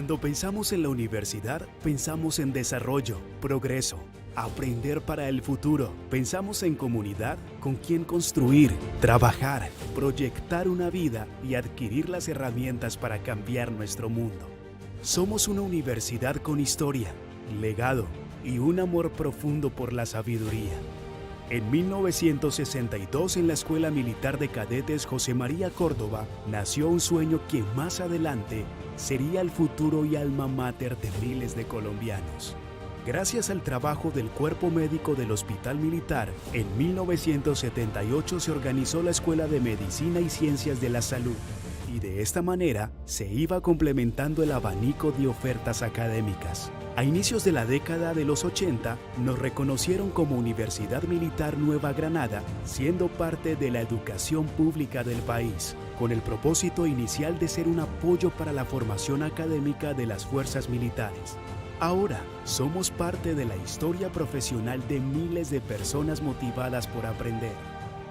Cuando pensamos en la universidad, pensamos en desarrollo, progreso, aprender para el futuro. Pensamos en comunidad, con quien construir, trabajar, proyectar una vida y adquirir las herramientas para cambiar nuestro mundo. Somos una universidad con historia, legado y un amor profundo por la sabiduría. En 1962, en la Escuela Militar de Cadetes José María Córdoba, nació un sueño que más adelante sería el futuro y alma mater de miles de colombianos. Gracias al trabajo del Cuerpo Médico del Hospital Militar, en 1978 se organizó la Escuela de Medicina y Ciencias de la Salud, y de esta manera se iba complementando el abanico de ofertas académicas. A inicios de la década de los 80, nos reconocieron como Universidad Militar Nueva Granada, siendo parte de la educación pública del país, con el propósito inicial de ser un apoyo para la formación académica de las fuerzas militares. Ahora, somos parte de la historia profesional de miles de personas motivadas por aprender.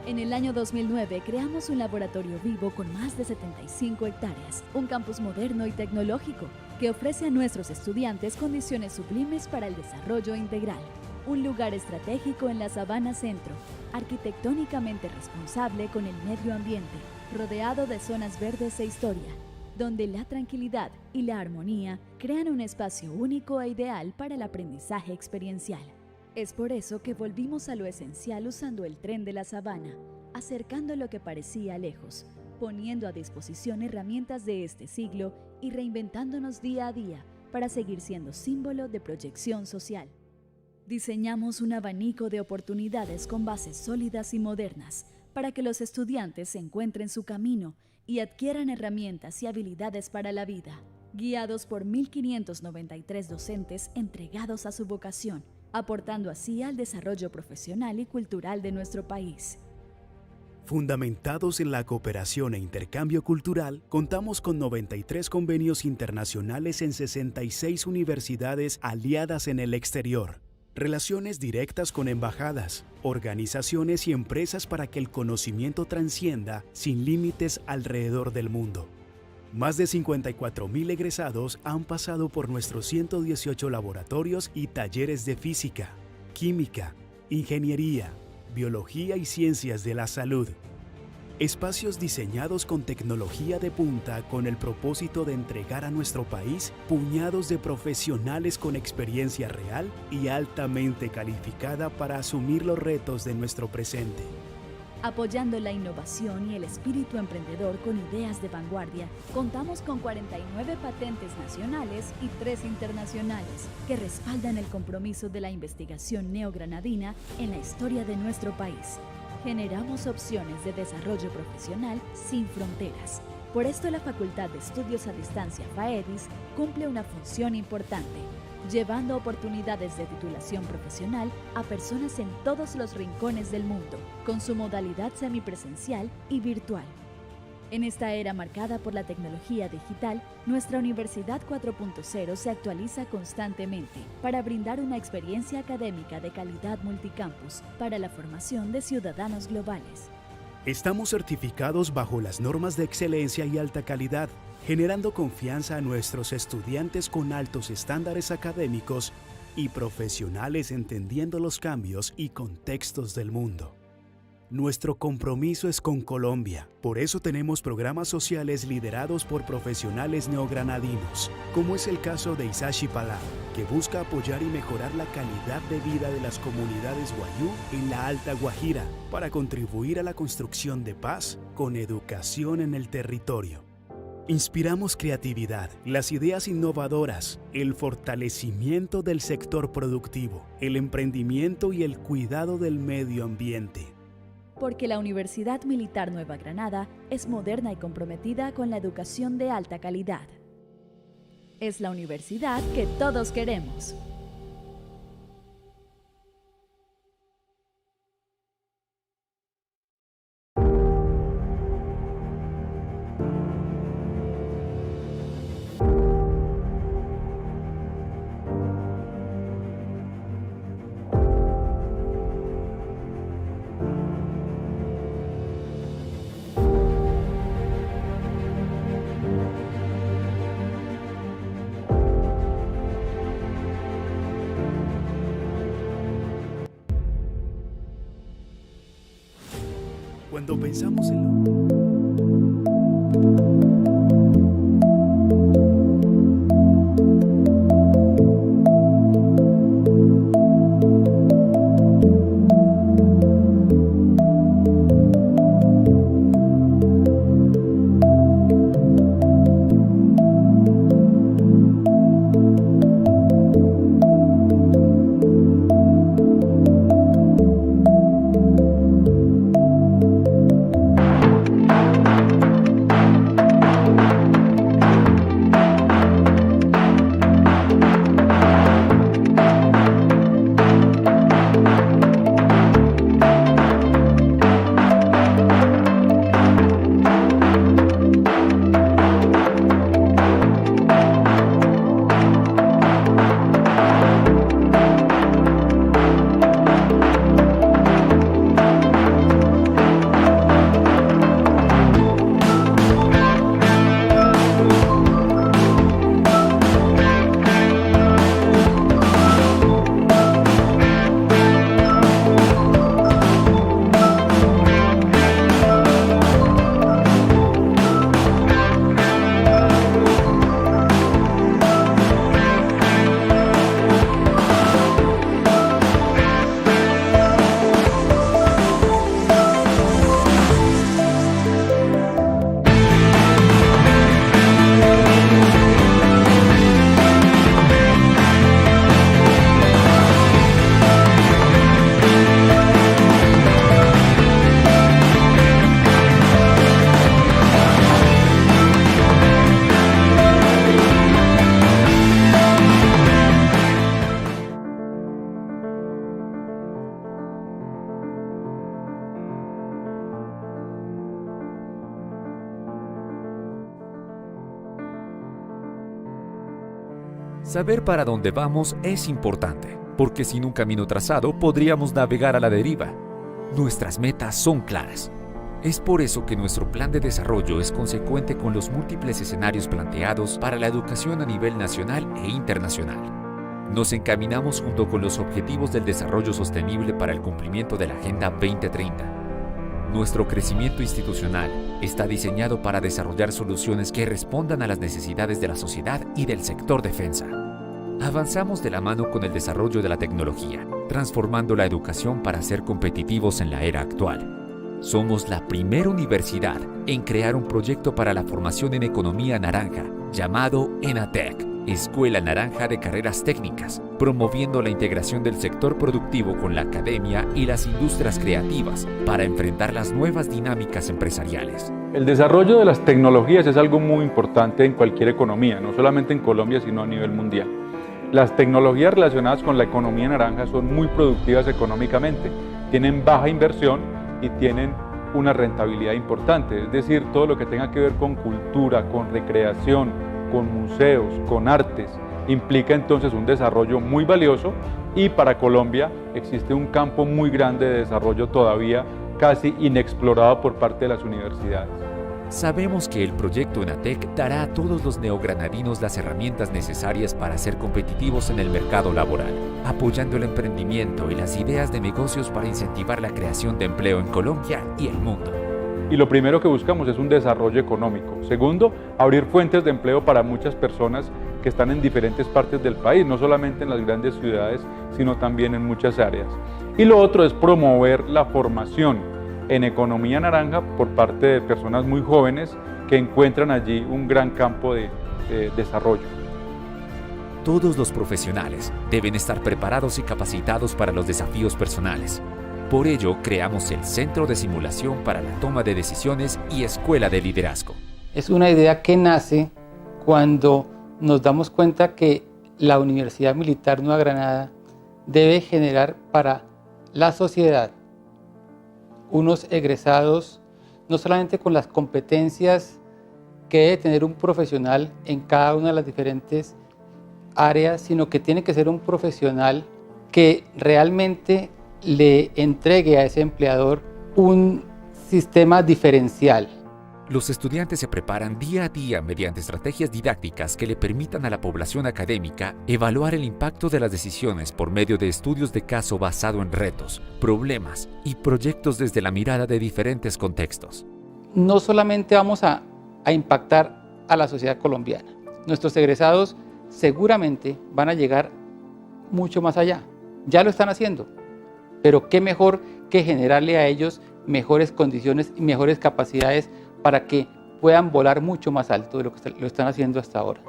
En el año 2009 creamos un laboratorio vivo con más de 75 hectáreas, un campus moderno y tecnológico que ofrece a nuestros estudiantes condiciones sublimes para el desarrollo integral. Un lugar estratégico en la Sabana Centro, arquitectónicamente responsable con el medio ambiente, rodeado de zonas verdes e historia, donde la tranquilidad y la armonía crean un espacio único e ideal para el aprendizaje experiencial. Es por eso que volvimos a lo esencial usando el tren de la sabana, acercando lo que parecía lejos, poniendo a disposición herramientas de este siglo y reinventándonos día a día para seguir siendo símbolo de proyección social. Diseñamos un abanico de oportunidades con bases sólidas y modernas para que los estudiantes encuentren su camino y adquieran herramientas y habilidades para la vida, guiados por 1.593 docentes entregados a su vocación, aportando así al desarrollo profesional y cultural de nuestro país. Fundamentados en la cooperación e intercambio cultural, contamos con 93 convenios internacionales en 66 universidades aliadas en el exterior, relaciones directas con embajadas, organizaciones y empresas para que el conocimiento trascienda sin límites alrededor del mundo. Más de 54.000 egresados han pasado por nuestros 118 laboratorios y talleres de física, química, ingeniería, biología y ciencias de la salud. Espacios diseñados con tecnología de punta con el propósito de entregar a nuestro país puñados de profesionales con experiencia real y altamente calificada para asumir los retos de nuestro presente. Apoyando la innovación y el espíritu emprendedor con ideas de vanguardia, contamos con 49 patentes nacionales y 3 internacionales que respaldan el compromiso de la investigación neogranadina en la historia de nuestro país. Generamos opciones de desarrollo profesional sin fronteras. Por esto la Facultad de Estudios a Distancia FAEDIS cumple una función importante, llevando oportunidades de titulación profesional a personas en todos los rincones del mundo, con su modalidad semipresencial y virtual. En esta era marcada por la tecnología digital, nuestra Universidad 4.0 se actualiza constantemente para brindar una experiencia académica de calidad multicampus para la formación de ciudadanos globales. Estamos certificados bajo las normas de excelencia y alta calidad, generando confianza a nuestros estudiantes con altos estándares académicos y profesionales entendiendo los cambios y contextos del mundo. Nuestro compromiso es con Colombia, por eso tenemos programas sociales liderados por profesionales neogranadinos, como es el caso de Isashi Palá, que busca apoyar y mejorar la calidad de vida de las comunidades wayú en la Alta Guajira para contribuir a la construcción de paz con educación en el territorio. Inspiramos creatividad, las ideas innovadoras, el fortalecimiento del sector productivo, el emprendimiento y el cuidado del medio ambiente. Porque la Universidad Militar Nueva Granada es moderna y comprometida con la educación de alta calidad. Es la universidad que todos queremos. Cuando pensamos en lo... Saber para dónde vamos es importante, porque sin un camino trazado podríamos navegar a la deriva. Nuestras metas son claras. Es por eso que nuestro plan de desarrollo es consecuente con los múltiples escenarios planteados para la educación a nivel nacional e internacional. Nos encaminamos junto con los Objetivos del Desarrollo Sostenible para el cumplimiento de la Agenda 2030. Nuestro crecimiento institucional está diseñado para desarrollar soluciones que respondan a las necesidades de la sociedad y del sector defensa. Avanzamos de la mano con el desarrollo de la tecnología, transformando la educación para ser competitivos en la era actual. Somos la primera universidad en crear un proyecto para la formación en economía naranja, llamado ENATEC, Escuela Naranja de Carreras Técnicas, promoviendo la integración del sector productivo con la academia y las industrias creativas para enfrentar las nuevas dinámicas empresariales. El desarrollo de las tecnologías es algo muy importante en cualquier economía, no solamente en Colombia, sino a nivel mundial. Las tecnologías relacionadas con la economía naranja son muy productivas económicamente, tienen baja inversión y tienen una rentabilidad importante, es decir, todo lo que tenga que ver con cultura, con recreación, con museos, con artes, implica entonces un desarrollo muy valioso y para Colombia existe un campo muy grande de desarrollo todavía casi inexplorado por parte de las universidades. Sabemos que el proyecto ENATEC dará a todos los neogranadinos las herramientas necesarias para ser competitivos en el mercado laboral, apoyando el emprendimiento y las ideas de negocios para incentivar la creación de empleo en Colombia y el mundo. Y lo primero que buscamos es un desarrollo económico. Segundo, abrir fuentes de empleo para muchas personas que están en diferentes partes del país, no solamente en las grandes ciudades, sino también en muchas áreas. Y lo otro es promover la formación en economía naranja por parte de personas muy jóvenes que encuentran allí un gran campo de desarrollo. Todos los profesionales deben estar preparados y capacitados para los desafíos personales. Por ello, creamos el Centro de Simulación para la Toma de Decisiones y Escuela de Liderazgo. Es una idea que nace cuando nos damos cuenta que la Universidad Militar Nueva Granada debe generar para la sociedad unos egresados no solamente con las competencias que debe tener un profesional en cada una de las diferentes áreas, sino que tiene que ser un profesional que realmente le entregue a ese empleador un sistema diferencial Los estudiantes se preparan día a día mediante estrategias didácticas que le permitan a la población académica evaluar el impacto de las decisiones por medio de estudios de caso basado en retos, problemas y proyectos desde la mirada de diferentes contextos. No solamente vamos a impactar a la sociedad colombiana, nuestros egresados seguramente van a llegar mucho más allá. Ya lo están haciendo, pero qué mejor que generarle a ellos mejores condiciones y mejores capacidades para que puedan volar mucho más alto de lo que lo están haciendo hasta ahora.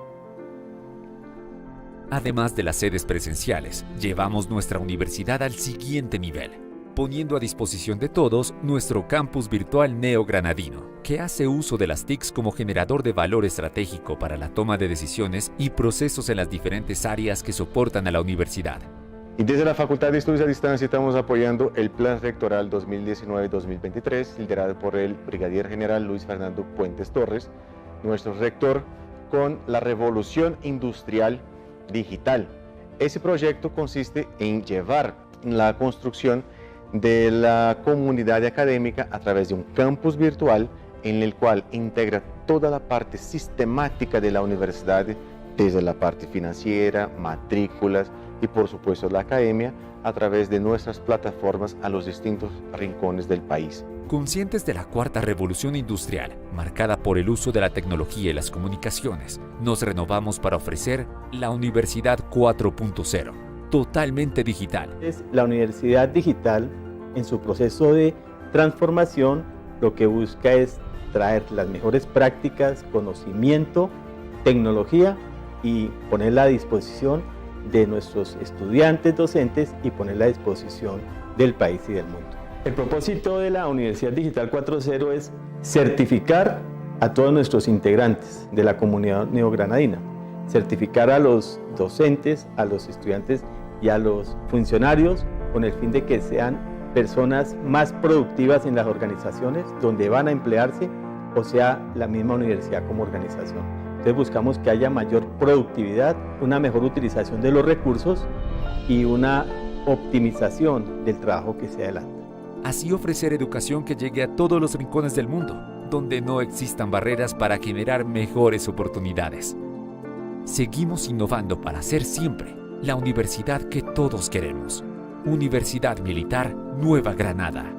Además de las sedes presenciales, llevamos nuestra universidad al siguiente nivel, poniendo a disposición de todos nuestro campus virtual neogranadino, que hace uso de las TICs como generador de valor estratégico para la toma de decisiones y procesos en las diferentes áreas que soportan a la universidad. Y desde la Facultad de Estudios a Distancia estamos apoyando el Plan Rectoral 2019-2023, liderado por el Brigadier General Luis Fernando Puentes Torres, nuestro rector, con la Revolución Industrial Digital. Ese proyecto consiste en llevar la construcción de la comunidad académica a través de un campus virtual en el cual integra toda la parte sistemática de la universidad, desde la parte financiera, matrículas, y por supuesto la academia a través de nuestras plataformas a los distintos rincones del país. Conscientes de la cuarta revolución industrial, marcada por el uso de la tecnología y las comunicaciones, nos renovamos para ofrecer la Universidad 4.0, totalmente digital. La Universidad Digital, en su proceso de transformación, lo que busca es traer las mejores prácticas, conocimiento, tecnología y ponerla a disposición de nuestros estudiantes, docentes y ponerla a disposición del país y del mundo. El propósito de la Universidad Digital 4.0 es certificar a todos nuestros integrantes de la comunidad neogranadina, certificar a los docentes, a los estudiantes y a los funcionarios con el fin de que sean personas más productivas en las organizaciones donde van a emplearse, o sea, la misma universidad como organización. Entonces buscamos que haya mayor productividad, una mejor utilización de los recursos y una optimización del trabajo que se adelanta. Así ofrecer educación que llegue a todos los rincones del mundo, donde no existan barreras para generar mejores oportunidades. Seguimos innovando para ser siempre la universidad que todos queremos. Universidad Militar Nueva Granada.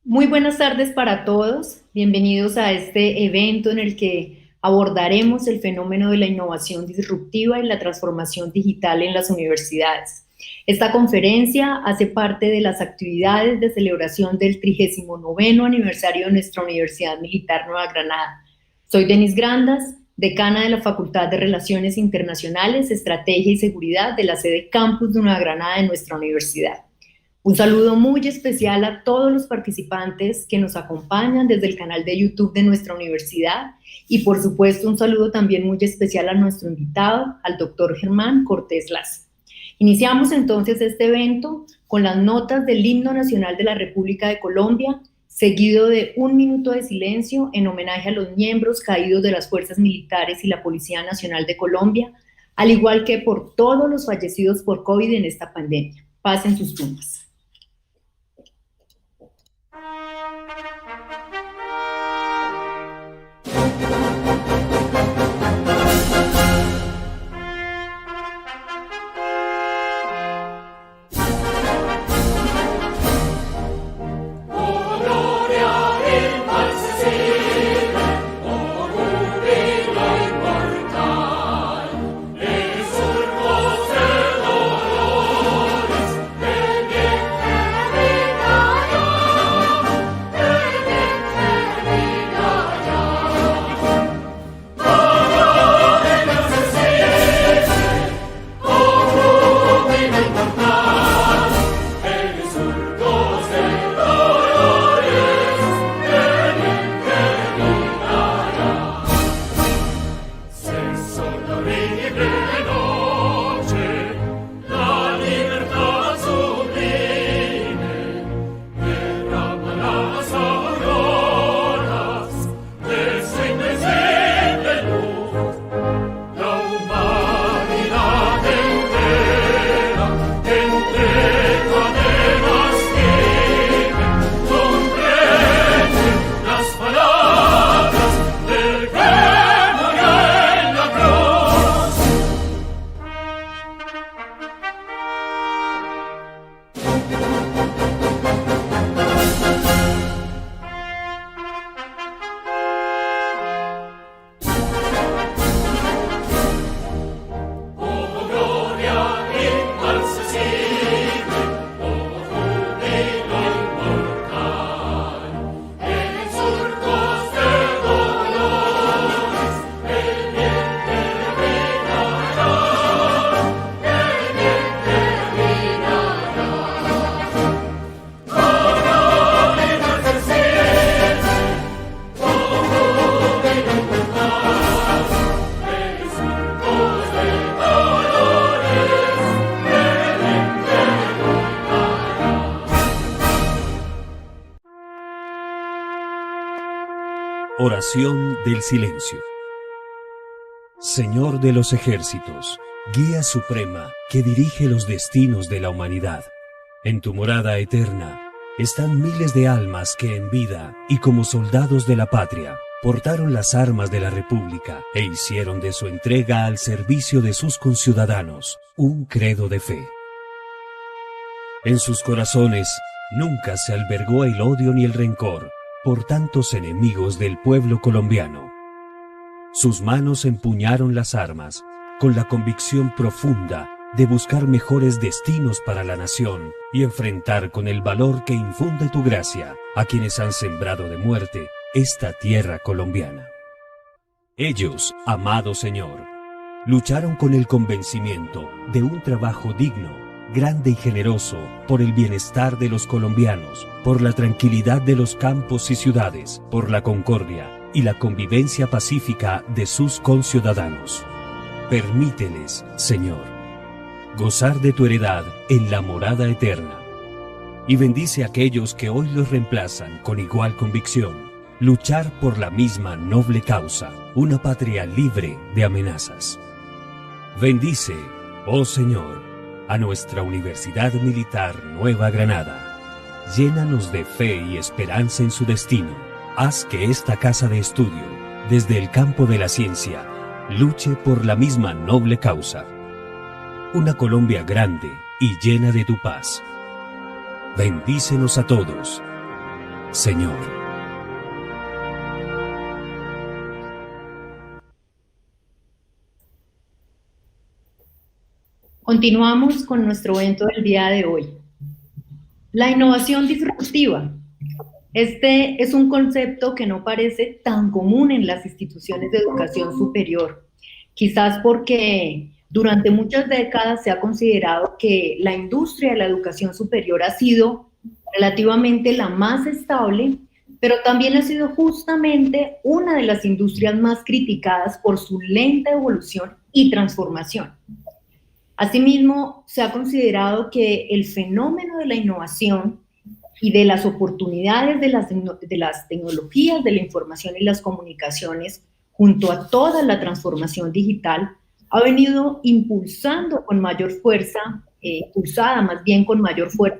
Muy buenas tardes para todos. Bienvenidos a este evento en el que abordaremos el fenómeno de la innovación disruptiva y la transformación digital en las universidades. Esta conferencia hace parte de las actividades de celebración del 39º aniversario de nuestra Universidad Militar Nueva Granada. Soy Denise Grandas, decana de la Facultad de Relaciones Internacionales, Estrategia y Seguridad de la sede Campus de Nueva Granada de nuestra universidad. Un saludo muy especial a todos los participantes que nos acompañan desde el canal de YouTube de nuestra universidad y por supuesto un saludo también muy especial a nuestro invitado, al doctor Germán Cortés Lazo. Iniciamos entonces este evento con las notas del Himno Nacional de la República de Colombia, seguido de 1 minuto de silencio en homenaje a los miembros caídos de las Fuerzas Militares y la Policía Nacional de Colombia, al igual que por todos los fallecidos por COVID en esta pandemia. Pasen sus tumbas. Oración del silencio. Señor de los ejércitos, guía suprema que dirige los destinos de la humanidad. En tu morada eterna están miles de almas que en vida y como soldados de la patria portaron las armas de la República e hicieron de su entrega al servicio de sus conciudadanos un credo de fe. En sus corazones nunca se albergó el odio ni el rencor por tantos enemigos del pueblo colombiano. Sus manos empuñaron las armas con la convicción profunda de buscar mejores destinos para la nación y enfrentar con el valor que infunde tu gracia a quienes han sembrado de muerte esta tierra colombiana. Ellos, amado Señor, lucharon con el convencimiento de un trabajo digno, grande y generoso por el bienestar de los colombianos, por la tranquilidad de los campos y ciudades, por la concordia y la convivencia pacífica de sus conciudadanos. Permíteles, Señor, gozar de tu heredad en la morada eterna, y bendice a aquellos que hoy los reemplazan con igual convicción, luchar por la misma noble causa, una patria libre de amenazas. Bendice, oh Señor, a nuestra Universidad Militar Nueva Granada. Llénanos de fe y esperanza en su destino. Haz que esta casa de estudio, desde el campo de la ciencia, luche por la misma noble causa. Una Colombia grande y llena de tu paz. Bendícenos a todos. Señor. Continuamos con nuestro evento del día de hoy. La innovación disruptiva. Este es un concepto que no parece tan común en las instituciones de educación superior, quizás porque durante muchas décadas se ha considerado que la industria de la educación superior ha sido relativamente la más estable, pero también ha sido justamente una de las industrias más criticadas por su lenta evolución y transformación. Asimismo, se ha considerado que el fenómeno de la innovación y de las oportunidades de las tecnologías de la información y las comunicaciones, junto a toda la transformación digital, ha venido impulsada más bien con mayor fuerza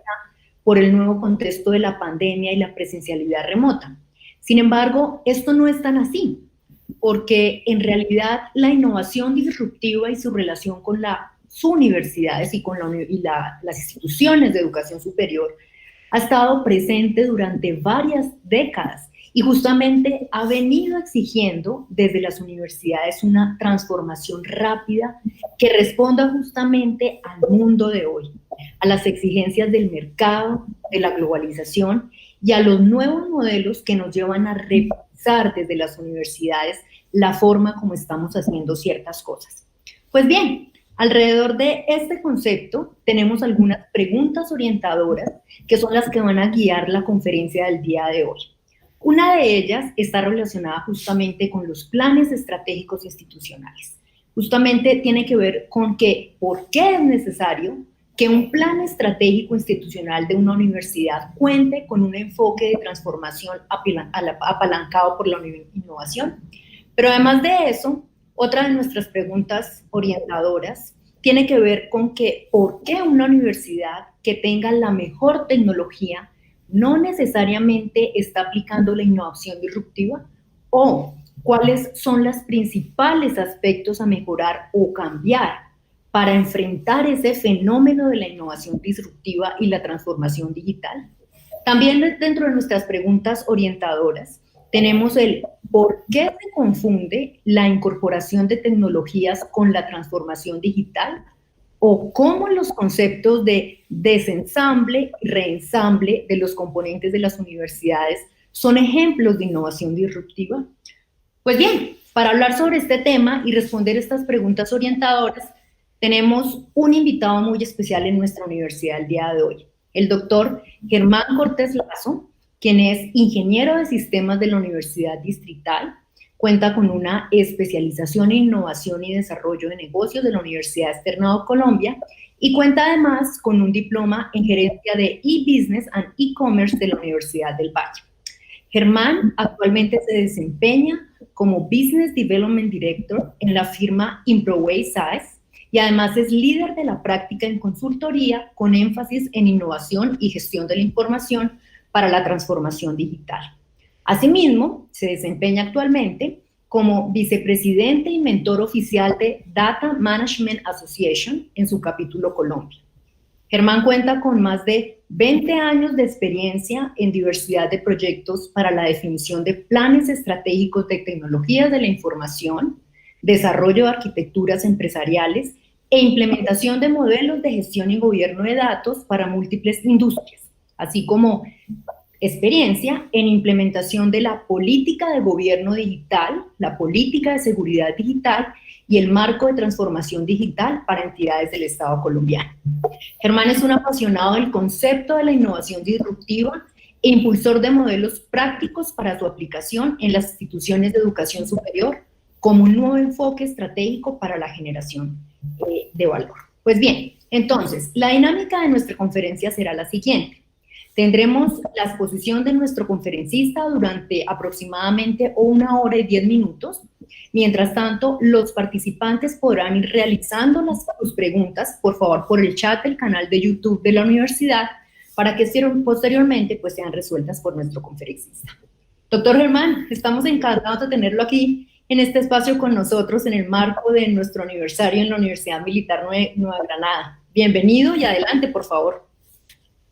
por el nuevo contexto de la pandemia y la presencialidad remota. Sin embargo, esto no es tan así, porque en realidad la innovación disruptiva y su relación con las universidades y con las instituciones de educación superior ha estado presente durante varias décadas y justamente ha venido exigiendo desde las universidades una transformación rápida que responda justamente al mundo de hoy, a las exigencias del mercado, de la globalización y a los nuevos modelos que nos llevan a repensar desde las universidades la forma como estamos haciendo ciertas cosas. Pues bien, alrededor de este concepto tenemos algunas preguntas orientadoras que son las que van a guiar la conferencia del día de hoy. Una de ellas está relacionada justamente con los planes estratégicos institucionales. Justamente tiene que ver con por qué es necesario que un plan estratégico institucional de una universidad cuente con un enfoque de transformación apalancado por la innovación. Pero además de eso, otra de nuestras preguntas orientadoras tiene que ver con por qué una universidad que tenga la mejor tecnología no necesariamente está aplicando la innovación disruptiva, o cuáles son los principales aspectos a mejorar o cambiar para enfrentar ese fenómeno de la innovación disruptiva y la transformación digital. También dentro de nuestras preguntas orientadoras tenemos el por qué se confunde la incorporación de tecnologías con la transformación digital, o cómo los conceptos de desensamble y reensamble de los componentes de las universidades son ejemplos de innovación disruptiva. Pues bien, para hablar sobre este tema y responder estas preguntas orientadoras, tenemos un invitado muy especial en nuestra universidad el día de hoy, el doctor Germán Cortés Lazo, quien es ingeniero de sistemas de la Universidad Distrital, cuenta con una especialización en innovación y desarrollo de negocios de la Universidad Externado de Colombia y cuenta además con un diploma en gerencia de e-business and e-commerce de la Universidad del Valle. Germán actualmente se desempeña como Business Development Director en la firma Improway SaaS y además es líder de la práctica en consultoría con énfasis en innovación y gestión de la información para la transformación digital. Asimismo, se desempeña actualmente como vicepresidente y mentor oficial de Data Management Association en su capítulo Colombia. Germán cuenta con más de 20 años de experiencia en diversidad de proyectos para la definición de planes estratégicos de tecnologías de la información, desarrollo de arquitecturas empresariales e implementación de modelos de gestión y gobierno de datos para múltiples industrias, así como experiencia en implementación de la política de gobierno digital, la política de seguridad digital y el marco de transformación digital para entidades del Estado colombiano. Germán es un apasionado del concepto de la innovación disruptiva e impulsor de modelos prácticos para su aplicación en las instituciones de educación superior como un nuevo enfoque estratégico para la generación de valor. Pues bien, entonces, la dinámica de nuestra conferencia será la siguiente. Tendremos la exposición de nuestro conferencista durante aproximadamente 1 hora y 10 minutos. Mientras tanto, los participantes podrán ir realizando sus preguntas, por favor, por el chat del canal de YouTube de la universidad, para que posteriormente pues, sean resueltas por nuestro conferencista. Doctor Germán, estamos encantados de tenerlo aquí en este espacio con nosotros en el marco de nuestro aniversario en la Universidad Militar Nueva Granada. Bienvenido y adelante, por favor.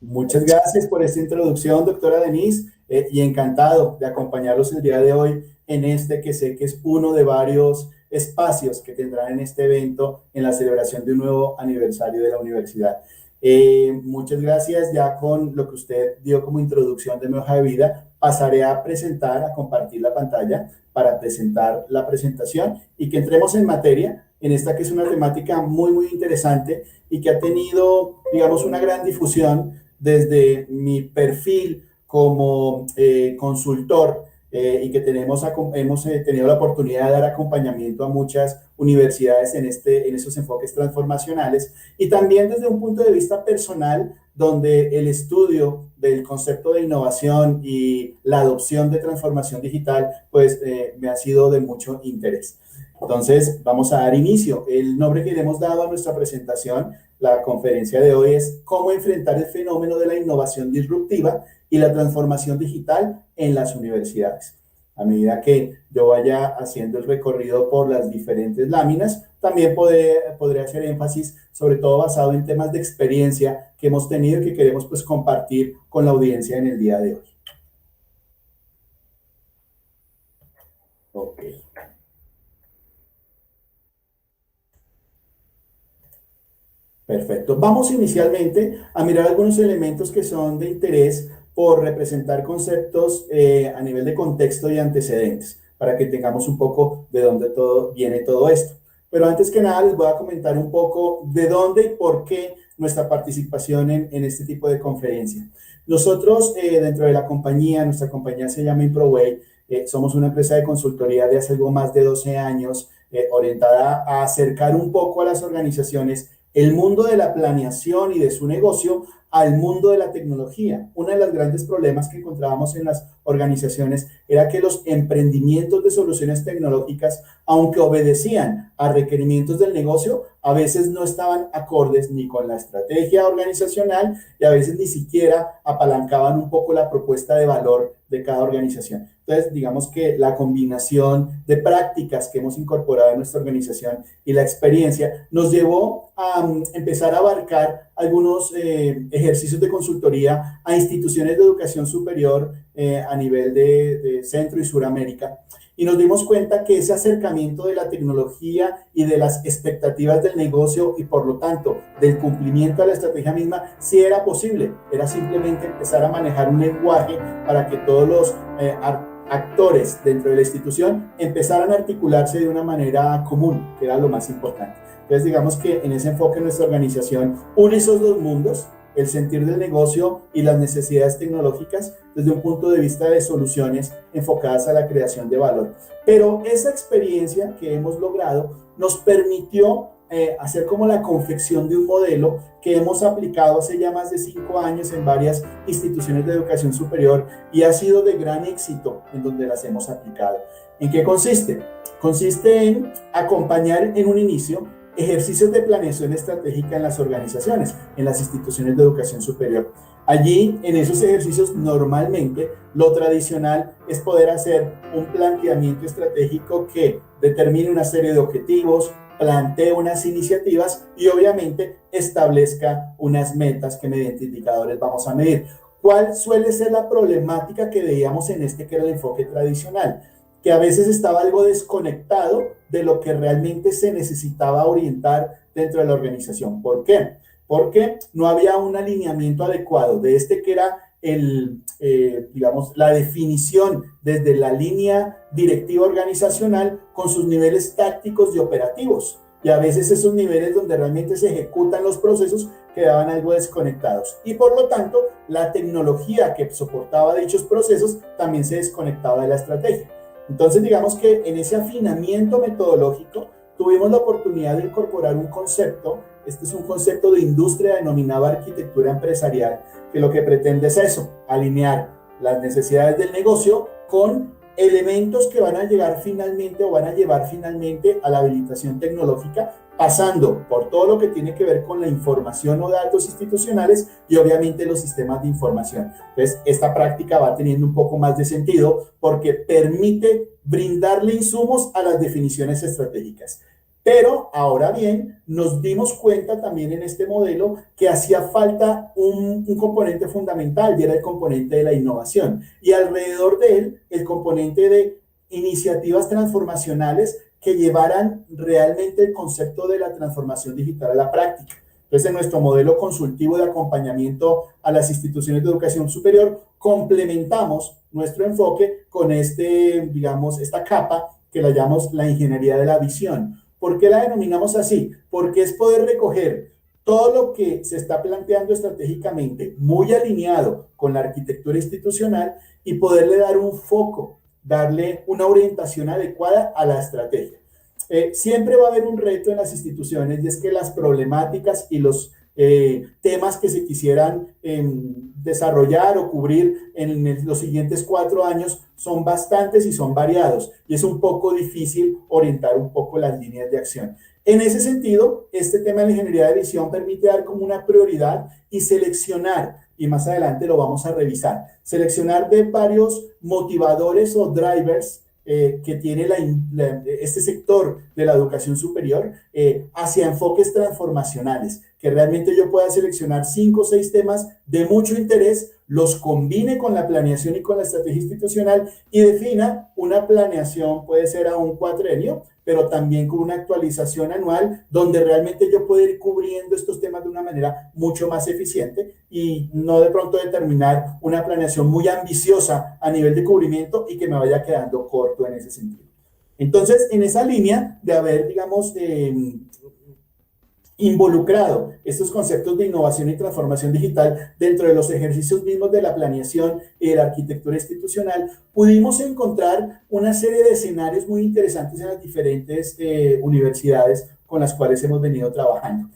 Muchas gracias por esta introducción, doctora Denise. y encantado de acompañarlos el día de hoy en este que sé que es uno de varios espacios que tendrán en este evento en la celebración de un nuevo aniversario de la universidad. Muchas gracias. Ya con lo que usted dio como introducción de mi hoja de vida, pasaré a presentar, a compartir la pantalla para presentar la presentación y que entremos en materia en esta que es una temática muy interesante y que ha tenido, digamos, una gran difusión desde mi perfil como consultor y que hemos tenido la oportunidad de dar acompañamiento a muchas universidades en esos enfoques transformacionales y también desde un punto de vista personal, donde el estudio del concepto de innovación y la adopción de transformación digital, pues me ha sido de mucho interés. Entonces, vamos a dar inicio. El nombre que le hemos dado a nuestra presentación, la conferencia de hoy, es cómo enfrentar el fenómeno de la innovación disruptiva y la transformación digital en las universidades. A medida que yo vaya haciendo el recorrido por las diferentes láminas, también podré hacer énfasis, sobre todo basado en temas de experiencia que hemos tenido y que queremos pues compartir con la audiencia en el día de hoy. Ok. Perfecto. Vamos inicialmente a mirar algunos elementos que son de interés por representar conceptos a nivel de contexto y antecedentes, para que tengamos un poco de dónde viene todo esto. Pero antes que nada les voy a comentar un poco de dónde y por qué nuestra participación en este tipo de conferencia. Nosotros dentro de la compañía, nuestra compañía se llama ImproWay, somos una empresa de consultoría de hace algo más de 12 años, orientada a acercar un poco a las organizaciones el mundo de la planeación y de su negocio al mundo de la tecnología. Uno de los grandes problemas que encontrábamos en las organizaciones era que los emprendimientos de soluciones tecnológicas, aunque obedecían a requerimientos del negocio, a veces no estaban acordes ni con la estrategia organizacional y a veces ni siquiera apalancaban un poco la propuesta de valor de cada organización. Entonces, digamos que la combinación de prácticas que hemos incorporado en nuestra organización y la experiencia nos llevó a empezar a abarcar algunos ejercicios de consultoría a instituciones de educación superior a nivel de Centro y Suramérica. Y nos dimos cuenta que ese acercamiento de la tecnología y de las expectativas del negocio y por lo tanto del cumplimiento de la estrategia misma sí era posible. Era simplemente empezar a manejar un lenguaje para que todos los actores dentro de la institución empezaran a articularse de una manera común, que era lo más importante. Entonces digamos que en ese enfoque nuestra organización une esos dos mundos, el sentir del negocio y las necesidades tecnológicas desde un punto de vista de soluciones enfocadas a la creación de valor. Pero esa experiencia que hemos logrado nos permitió hacer como la confección de un modelo que hemos aplicado hace ya más de 5 años en varias instituciones de educación superior y ha sido de gran éxito en donde las hemos aplicado. ¿En qué consiste? Consiste en acompañar en un inicio ejercicios de planeación estratégica en las organizaciones, en las instituciones de educación superior. Allí, en esos ejercicios, normalmente lo tradicional es poder hacer un planteamiento estratégico que determine una serie de objetivos, plantee unas iniciativas y obviamente establezca unas metas que mediante indicadores vamos a medir. ¿Cuál suele ser la problemática que veíamos en este que era el enfoque tradicional? Que a veces estaba algo desconectado de lo que realmente se necesitaba orientar dentro de la organización. ¿Por qué? Porque no había un alineamiento adecuado de que era la definición desde la línea directiva organizacional con sus niveles tácticos y operativos. Y a veces esos niveles donde realmente se ejecutan los procesos quedaban algo desconectados. Y por lo tanto, la tecnología que soportaba dichos procesos también se desconectaba de la estrategia. Entonces, digamos que en ese afinamiento metodológico tuvimos la oportunidad de incorporar un concepto. Este es un concepto de industria denominado arquitectura empresarial, que lo que pretende es eso, alinear las necesidades del negocio con elementos que van a llegar finalmente o van a llevar finalmente a la habilitación tecnológica, pasando por todo lo que tiene que ver con la información o datos institucionales y obviamente los sistemas de información. Entonces, esta práctica va teniendo un poco más de sentido porque permite brindarle insumos a las definiciones estratégicas. Pero ahora bien, nos dimos cuenta también en este modelo que hacía falta un componente fundamental, y era el componente de la innovación. Y alrededor de él, el componente de iniciativas transformacionales que llevaran realmente el concepto de la transformación digital a la práctica. Entonces, en nuestro modelo consultivo de acompañamiento a las instituciones de educación superior, complementamos nuestro enfoque con esta capa que la llamamos la ingeniería de la visión. ¿Por qué la denominamos así? Porque es poder recoger todo lo que se está planteando estratégicamente, muy alineado con la arquitectura institucional, y poderle dar un foco, darle una orientación adecuada a la estrategia. Siempre va a haber un reto en las instituciones, y es que las problemáticas y los temas que se quisieran desarrollar o cubrir en los siguientes 4 años son bastantes y son variados, y es un poco difícil orientar un poco las líneas de acción. En ese sentido, este tema de la ingeniería de visión permite dar como una prioridad y seleccionar, y más adelante lo vamos a revisar, seleccionar de varios motivadores o drivers que tiene este sector de la educación superior hacia enfoques transformacionales, que realmente yo pueda seleccionar 5 o 6 temas de mucho interés, los combine con la planeación y con la estrategia institucional y defina una planeación, puede ser a un cuatrenio, pero también con una actualización anual, donde realmente yo puedo ir cubriendo estos temas de una manera mucho más eficiente y no de pronto determinar una planeación muy ambiciosa a nivel de cubrimiento y que me vaya quedando corto en ese sentido. Entonces, en esa línea de haber, digamos, involucrado estos conceptos de innovación y transformación digital dentro de los ejercicios mismos de la planeación y de la arquitectura institucional, pudimos encontrar una serie de escenarios muy interesantes en las diferentes universidades con las cuales hemos venido trabajando.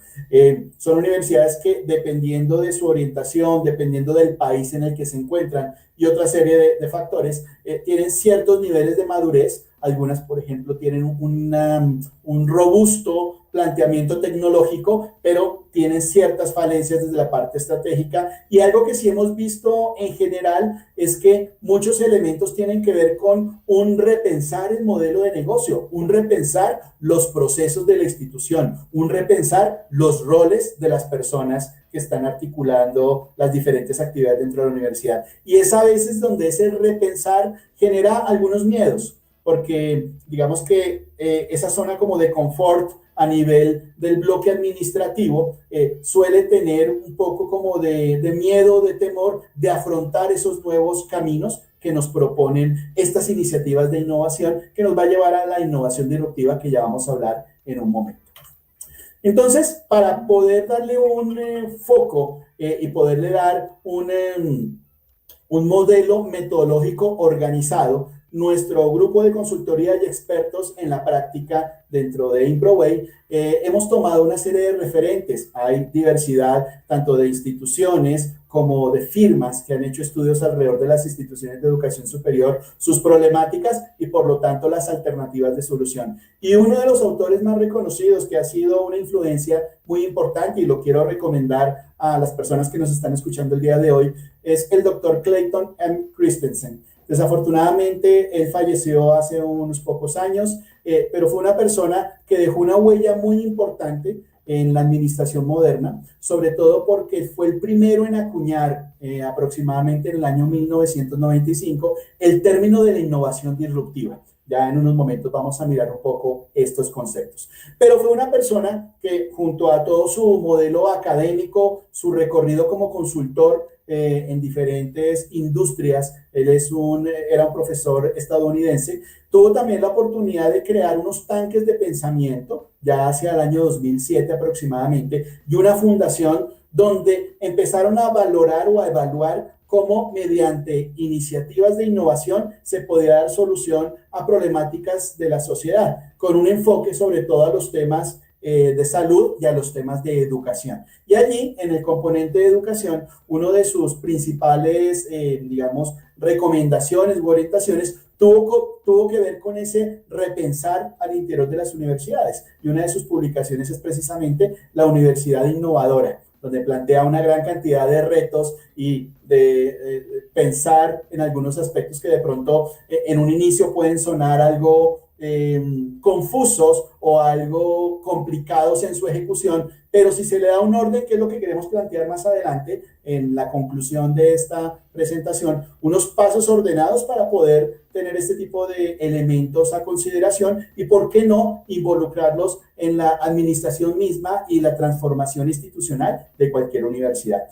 Son universidades que, dependiendo de su orientación, dependiendo del país en el que se encuentran y otra serie de factores, tienen ciertos niveles de madurez. Algunas, por ejemplo, tienen un robusto planteamiento tecnológico, pero tienen ciertas falencias desde la parte estratégica. Y algo que sí hemos visto en general es que muchos elementos tienen que ver con un repensar el modelo de negocio, un repensar los procesos de la institución, un repensar los roles de las personas que están articulando las diferentes actividades dentro de la universidad. Y es a veces donde ese repensar genera algunos miedos, porque digamos que esa zona como de confort a nivel del bloque administrativo suele tener un poco como de miedo, de temor de afrontar esos nuevos caminos que nos proponen estas iniciativas de innovación, que nos va a llevar a la innovación disruptiva, que ya vamos a hablar en un momento. Entonces, para poder darle un foco y poderle dar un modelo metodológico organizado, nuestro grupo de consultoría y expertos en la práctica dentro de ImproWay hemos tomado una serie de referentes. Hay diversidad tanto de instituciones como de firmas que han hecho estudios alrededor de las instituciones de educación superior, sus problemáticas y por lo tanto las alternativas de solución. Y uno de los autores más reconocidos que ha sido una influencia muy importante, y lo quiero recomendar a las personas que nos están escuchando el día de hoy, es el doctor Clayton M. Christensen. Desafortunadamente, él falleció hace unos pocos años, pero fue una persona que dejó una huella muy importante en la administración moderna, sobre todo porque fue el primero en acuñar aproximadamente en el año 1995 el término de la innovación disruptiva. Ya en unos momentos vamos a mirar un poco estos conceptos. Pero fue una persona que, junto a todo su modelo académico, su recorrido como consultor en diferentes industrias, él era un profesor estadounidense, tuvo también la oportunidad de crear unos tanques de pensamiento, ya hacia el año 2007 aproximadamente, y una fundación donde empezaron a valorar o a evaluar cómo mediante iniciativas de innovación se podía dar solución a problemáticas de la sociedad, con un enfoque sobre todo a los temas de salud y a los temas de educación. Y allí, en el componente de educación, uno de sus principales, digamos, recomendaciones u orientaciones tuvo que ver con ese repensar al interior de las universidades. Y una de sus publicaciones es precisamente La Universidad Innovadora, donde plantea una gran cantidad de retos y de pensar en algunos aspectos que de pronto en un inicio pueden sonar algo confusos o algo complicados en su ejecución, pero si se le da un orden, que es lo que queremos plantear más adelante en la conclusión de esta presentación, unos pasos ordenados para poder tener este tipo de elementos a consideración y, ¿por qué no?, involucrarlos en la administración misma y la transformación institucional de cualquier universidad.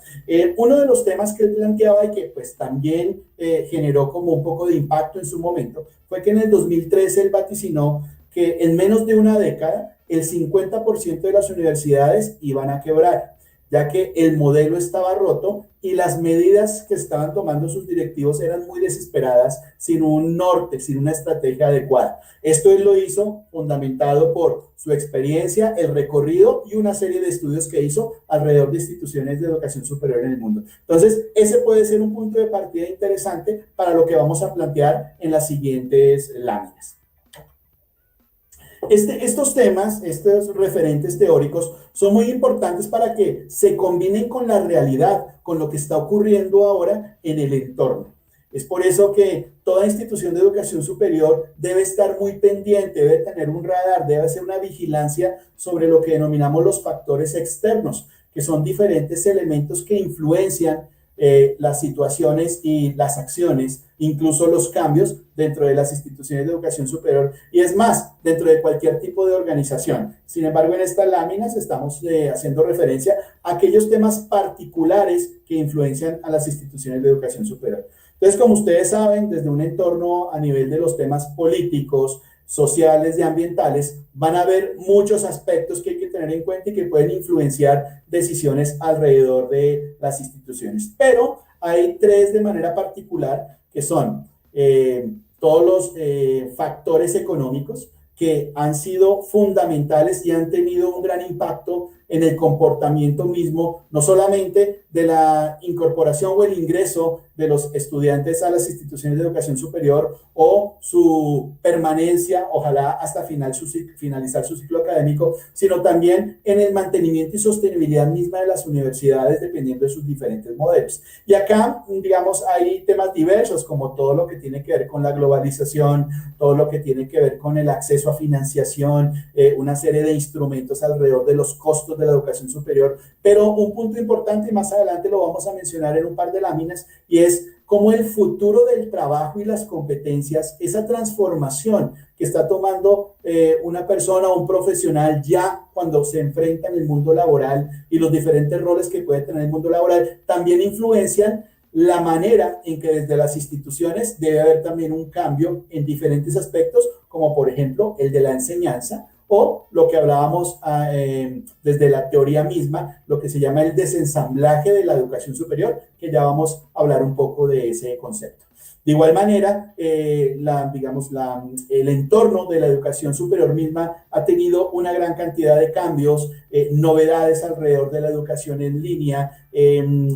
Uno de los temas que él planteaba y que pues también generó como un poco de impacto en su momento fue que en el 2013 él vaticinó que en menos de una década el 50% de las universidades iban a quebrar, ya que el modelo estaba roto y las medidas que estaban tomando sus directivos eran muy desesperadas, sin un norte, sin una estrategia adecuada. Esto él lo hizo fundamentado por su experiencia, el recorrido y una serie de estudios que hizo alrededor de instituciones de educación superior en el mundo. Entonces, ese puede ser un punto de partida interesante para lo que vamos a plantear en las siguientes láminas. Estos temas, estos referentes teóricos, son muy importantes para que se combinen con la realidad, con lo que está ocurriendo ahora en el entorno. Es por eso que toda institución de educación superior debe estar muy pendiente, debe tener un radar, debe hacer una vigilancia sobre lo que denominamos los factores externos, que son diferentes elementos que influencian las situaciones y las acciones, incluso los cambios dentro de las instituciones de educación superior y es más, dentro de cualquier tipo de organización. Sin embargo, en estas láminas estamos haciendo referencia a aquellos temas particulares que influencian a las instituciones de educación superior. Entonces, como ustedes saben, desde un entorno a nivel de los temas políticos, sociales y ambientales, van a haber muchos aspectos que hay que tener en cuenta y que pueden influenciar decisiones alrededor de las instituciones. Pero hay tres de manera particular que son todos los factores económicos que han sido fundamentales y han tenido un gran impacto en el comportamiento mismo, no solamente de la incorporación o el ingreso de los estudiantes a las instituciones de educación superior o su permanencia, ojalá hasta finalizar su ciclo académico, sino también en el mantenimiento y sostenibilidad misma de las universidades dependiendo de sus diferentes modelos. Y acá, digamos, hay temas diversos como todo lo que tiene que ver con la globalización, todo lo que tiene que ver con el acceso a financiación, una serie de instrumentos alrededor de los costos de la educación superior, pero un punto importante y más adelante lo vamos a mencionar en un par de láminas y es cómo el futuro del trabajo y las competencias, esa transformación que está tomando una persona o un profesional ya cuando se enfrenta en el mundo laboral y los diferentes roles que puede tener el mundo laboral, también influencian la manera en que desde las instituciones debe haber también un cambio en diferentes aspectos, como por ejemplo el de la enseñanza, o lo que hablábamos desde la teoría misma, lo que se llama el desensamblaje de la educación superior, que ya vamos a hablar un poco de ese concepto. De igual manera, el entorno de la educación superior misma ha tenido una gran cantidad de cambios, novedades alrededor de la educación en línea,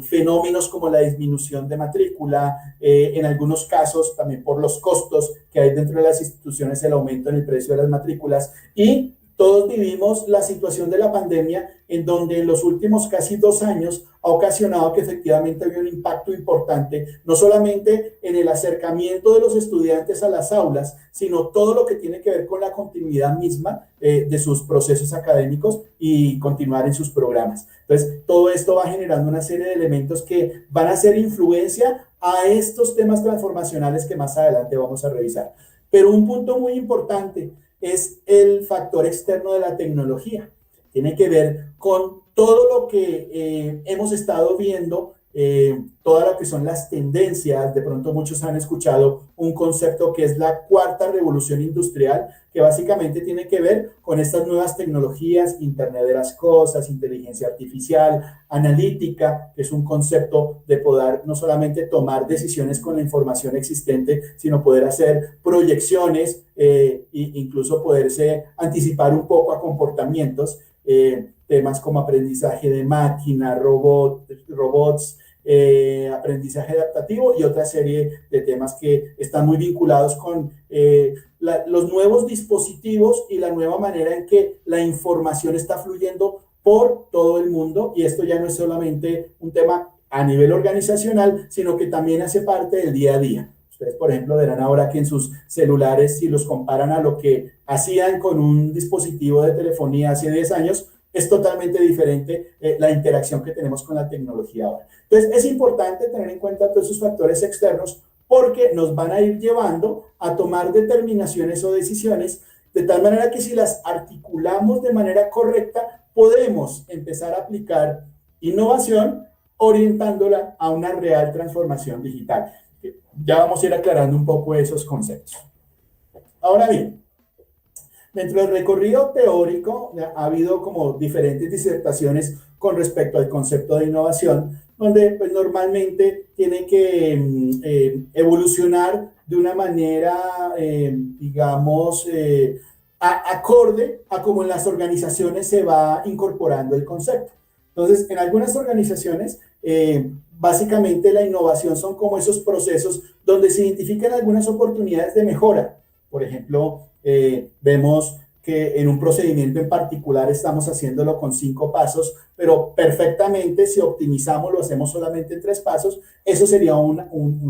fenómenos como la disminución de matrícula, en algunos casos también por los costos que hay dentro de las instituciones, el aumento en el precio de las matrículas y todos vivimos la situación de la pandemia en donde en los últimos casi 2 años ha ocasionado que efectivamente había un impacto importante, no solamente en el acercamiento de los estudiantes a las aulas, sino todo lo que tiene que ver con la continuidad misma de sus procesos académicos y continuar en sus programas. Entonces, todo esto va generando una serie de elementos que van a hacer influencia a estos temas transformacionales que más adelante vamos a revisar. Pero un punto muy importante es el factor externo de la tecnología. Tiene que ver con todo lo que hemos estado viendo, todas lo que son las tendencias. De pronto muchos han escuchado un concepto que es la cuarta revolución industrial, que básicamente tiene que ver con estas nuevas tecnologías, Internet de las cosas, inteligencia artificial, analítica, que es un concepto de poder no solamente tomar decisiones con la información existente, sino poder hacer proyecciones e incluso poderse anticipar un poco a comportamientos, temas como aprendizaje de máquina, robots, aprendizaje adaptativo y otra serie de temas que están muy vinculados con los nuevos dispositivos y la nueva manera en que la información está fluyendo por todo el mundo, y esto ya no es solamente un tema a nivel organizacional, sino que también hace parte del día a día. Ustedes, por ejemplo, verán ahora que en sus celulares, si los comparan a lo que hacían con un dispositivo de telefonía hace 10 años, es totalmente diferente la interacción que tenemos con la tecnología ahora. Entonces, es importante tener en cuenta todos esos factores externos porque nos van a ir llevando a tomar determinaciones o decisiones de tal manera que si las articulamos de manera correcta, podemos empezar a aplicar innovación orientándola a una real transformación digital. Ya vamos a ir aclarando un poco esos conceptos. Ahora bien, dentro del recorrido teórico ha habido como diferentes disertaciones con respecto al concepto de innovación, donde pues, normalmente tiene que evolucionar de una manera, digamos, acorde a cómo en las organizaciones se va incorporando el concepto. Entonces, en algunas organizaciones, básicamente la innovación son como esos procesos donde se identifican algunas oportunidades de mejora. Por ejemplo, vemos que en un procedimiento en particular estamos haciéndolo con 5 pasos, pero perfectamente si optimizamos lo hacemos solamente en 3 pasos, eso sería una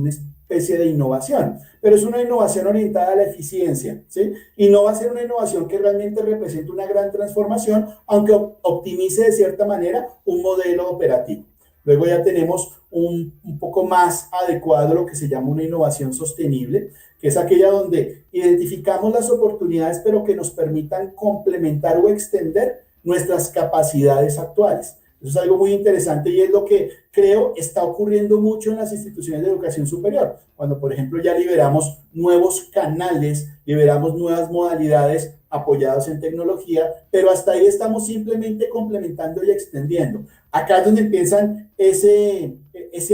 especie de innovación, pero es una innovación orientada a la eficiencia, ¿sí? Y no va a ser una innovación que realmente represente una gran transformación, aunque optimice de cierta manera un modelo operativo. Luego ya tenemos un poco más adecuado lo que se llama una innovación sostenible, que es aquella donde identificamos las oportunidades, pero que nos permitan complementar o extender nuestras capacidades actuales. Eso es algo muy interesante y es lo que creo está ocurriendo mucho en las instituciones de educación superior. Cuando, por ejemplo, ya liberamos nuevos canales, liberamos nuevas modalidades apoyados en tecnología, pero hasta ahí estamos simplemente complementando y extendiendo. Acá es donde empiezan ese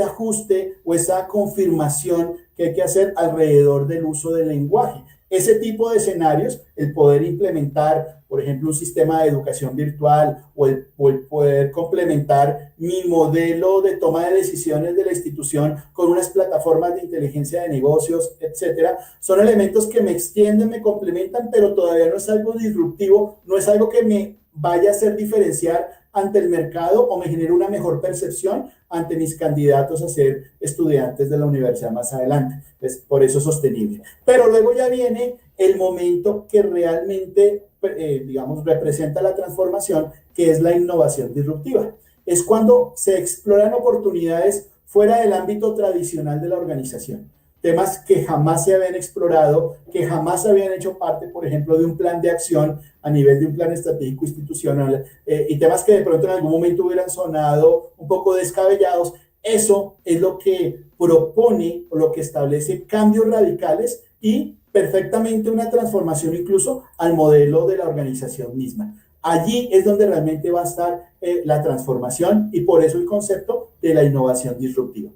ajuste o esa confirmación que hay que hacer alrededor del uso del lenguaje. Ese tipo de escenarios, el poder implementar, por ejemplo, un sistema de educación virtual o el poder complementar mi modelo de toma de decisiones de la institución con unas plataformas de inteligencia de negocios, etcétera, son elementos que me extienden, me complementan, pero todavía no es algo disruptivo, no es algo que me vaya a hacer diferenciar ante el mercado o me genere una mejor percepción ante mis candidatos a ser estudiantes de la universidad más adelante. Es por eso sostenible. Pero luego ya viene el momento que realmente, digamos, representa la transformación, que es la innovación disruptiva. Es cuando se exploran oportunidades fuera del ámbito tradicional de la organización. Temas que jamás se habían explorado, que jamás habían hecho parte, por ejemplo, de un plan de acción a nivel de un plan estratégico institucional, y temas que de pronto en algún momento hubieran sonado un poco descabellados. Eso es lo que propone o lo que establece cambios radicales y perfectamente una transformación incluso al modelo de la organización misma. Allí es donde realmente va a estar la transformación y por eso el concepto de la innovación disruptiva.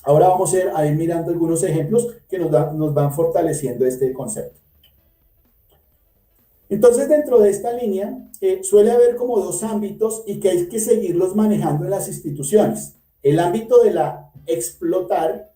Ahora vamos a ir mirando algunos ejemplos que nos van fortaleciendo este concepto. Entonces, dentro de esta línea, suele haber como 2 ámbitos y que hay que seguirlos manejando en las instituciones. El ámbito de la explotar,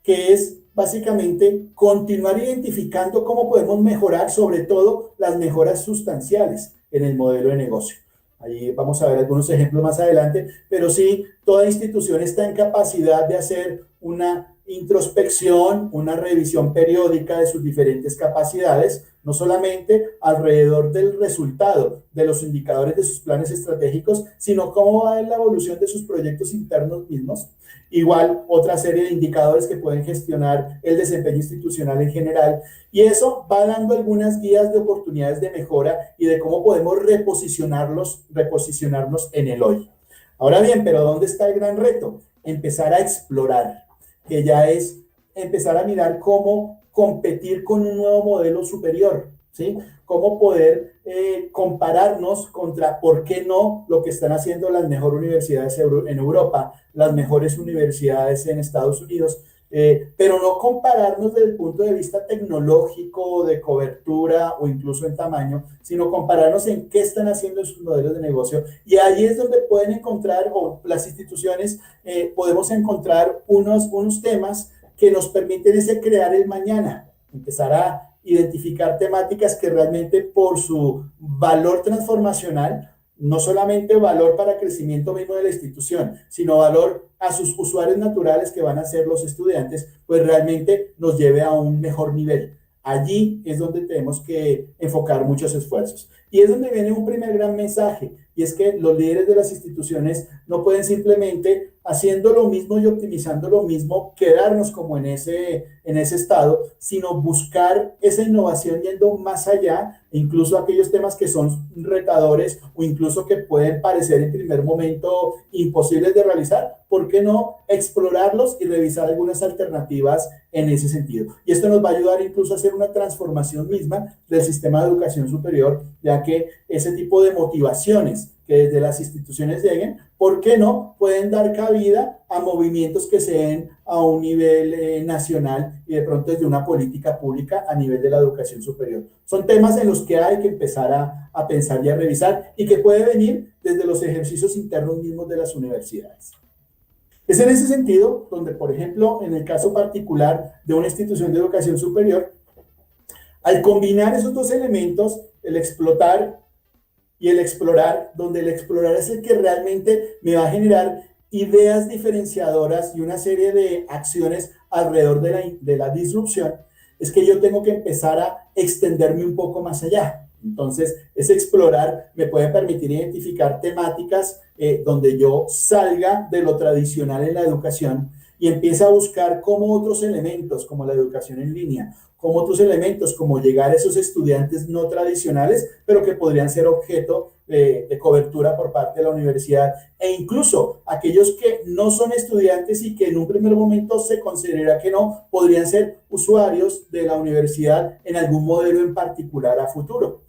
que es básicamente continuar identificando cómo podemos mejorar, sobre todo las mejoras sustanciales en el modelo de negocio. Ahí vamos a ver algunos ejemplos más adelante, pero sí, toda institución está en capacidad de hacer una introspección, una revisión periódica de sus diferentes capacidades, no solamente alrededor del resultado de los indicadores de sus planes estratégicos, sino cómo va la evolución de sus proyectos internos mismos. Igual, otra serie de indicadores que pueden gestionar el desempeño institucional en general. Y eso va dando algunas guías de oportunidades de mejora y de cómo podemos reposicionarnos en el hoy. Ahora bien, pero ¿dónde está el gran reto? Empezar a explorar, que ya es empezar a mirar cómo competir con un nuevo modelo superior, ¿sí? Cómo poder compararnos contra, ¿por qué no?, lo que están haciendo las mejores universidades en Europa, las mejores universidades en Estados Unidos, pero no compararnos desde el punto de vista tecnológico, de cobertura o incluso en tamaño, sino compararnos en qué están haciendo en sus modelos de negocio. Y ahí es donde pueden encontrar, o las instituciones, podemos encontrar unos temas que nos permiten crear el mañana, empezar a identificar temáticas que realmente por su valor transformacional no solamente valor para crecimiento mismo de la institución, sino valor a sus usuarios naturales que van a ser los estudiantes, pues realmente nos lleve a un mejor nivel. Allí es donde tenemos que enfocar muchos esfuerzos. Y es donde viene un primer gran mensaje, y es que los líderes de las instituciones no pueden simplemente, haciendo lo mismo y optimizando lo mismo, quedarnos como en ese estado, sino buscar esa innovación yendo más allá, incluso aquellos temas que son retadores o incluso que pueden parecer en primer momento imposibles de realizar, ¿por qué no explorarlos y revisar algunas alternativas en ese sentido? Y esto nos va a ayudar incluso a hacer una transformación misma del sistema de educación superior, ya que ese tipo de motivaciones que desde las instituciones lleguen, ¿por qué no? Pueden dar cabida a movimientos que se den a un nivel nacional y de pronto desde una política pública a nivel de la educación superior. Son temas en los que hay que empezar a pensar y a revisar y que puede venir desde los ejercicios internos mismos de las universidades. Es en ese sentido donde, por ejemplo, en el caso particular de una institución de educación superior, al combinar esos dos elementos, el explotar y el explorar, donde el explorar es el que realmente me va a generar ideas diferenciadoras y una serie de acciones alrededor de la disrupción, es que yo tengo que empezar a extenderme un poco más allá. Entonces, ese explorar me puede permitir identificar temáticas donde yo salga de lo tradicional en la educación y empiece a buscar cómo otros elementos, como la educación en línea, como otros elementos, como llegar a esos estudiantes no tradicionales, pero que podrían ser objeto de cobertura por parte de la universidad, e incluso aquellos que no son estudiantes y que en un primer momento se considera que no, podrían ser usuarios de la universidad en algún modelo en particular a futuro.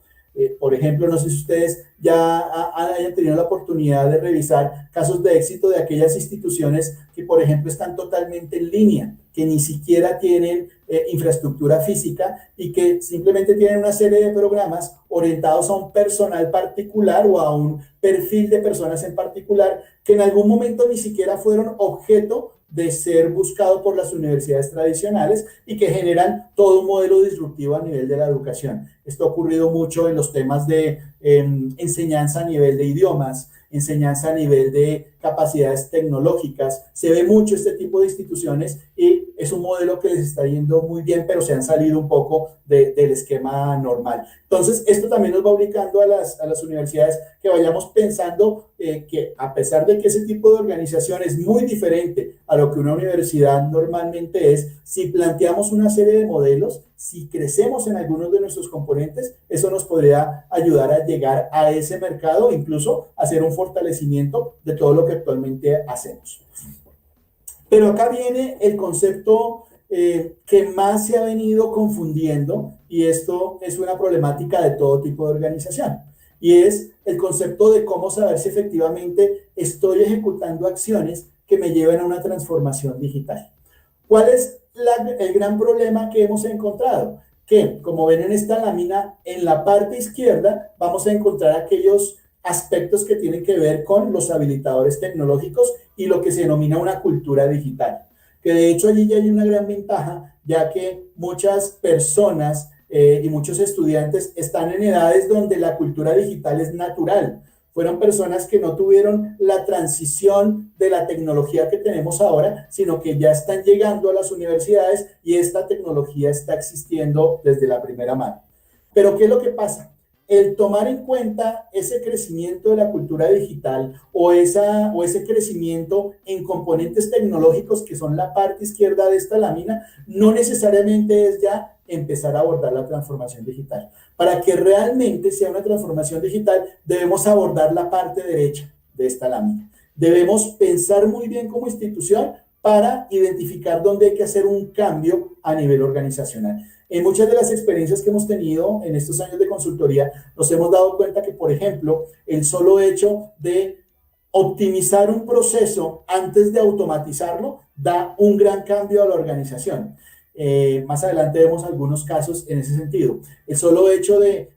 Por ejemplo, no sé si ustedes ya hayan tenido la oportunidad de revisar casos de éxito de aquellas instituciones que, por ejemplo, están totalmente en línea, que ni siquiera tienen infraestructura física y que simplemente tienen una serie de programas orientados a un personal particular o a un perfil de personas en particular que en algún momento ni siquiera fueron objeto de ser buscado por las universidades tradicionales y que generan todo un modelo disruptivo a nivel de la educación. Esto ha ocurrido mucho en los temas de enseñanza a nivel de idiomas, enseñanza a nivel de capacidades tecnológicas. Se ve mucho este tipo de instituciones y es un modelo que les está yendo muy bien, pero se han salido un poco del esquema normal. Entonces, esto también nos va obligando a las universidades que vayamos pensando que a pesar de que ese tipo de organización es muy diferente a lo que una universidad normalmente es, si planteamos una serie de modelos, si crecemos en algunos de nuestros componentes, eso nos podría ayudar a llegar a ese mercado, incluso hacer un fortalecimiento de todo lo que actualmente hacemos. Pero acá viene el concepto que más se ha venido confundiendo, y esto es una problemática de todo tipo de organización, y es el concepto de cómo saber si efectivamente estoy ejecutando acciones que me lleven a una transformación digital. ¿Cuál es el gran problema que hemos encontrado? Que, como ven en esta lámina, en la parte izquierda vamos a encontrar aquellos aspectos que tienen que ver con los habilitadores tecnológicos y lo que se denomina una cultura digital. Que de hecho allí ya hay una gran ventaja, ya que muchas personas y muchos estudiantes están en edades donde la cultura digital es natural. Fueron personas que no tuvieron la transición de la tecnología que tenemos ahora, sino que ya están llegando a las universidades y esta tecnología está existiendo desde la primera mano. Pero ¿qué es lo que pasa? El tomar en cuenta ese crecimiento de la cultura digital o ese crecimiento en componentes tecnológicos que son la parte izquierda de esta lámina, no necesariamente es ya empezar a abordar la transformación digital. Para que realmente sea una transformación digital, debemos abordar la parte derecha de esta lámina. Debemos pensar muy bien como institución para identificar dónde hay que hacer un cambio a nivel organizacional. En muchas de las experiencias que hemos tenido en estos años de consultoría, nos hemos dado cuenta que, por ejemplo, el solo hecho de optimizar un proceso antes de automatizarlo da un gran cambio a la organización. Más adelante vemos algunos casos en ese sentido. El solo hecho de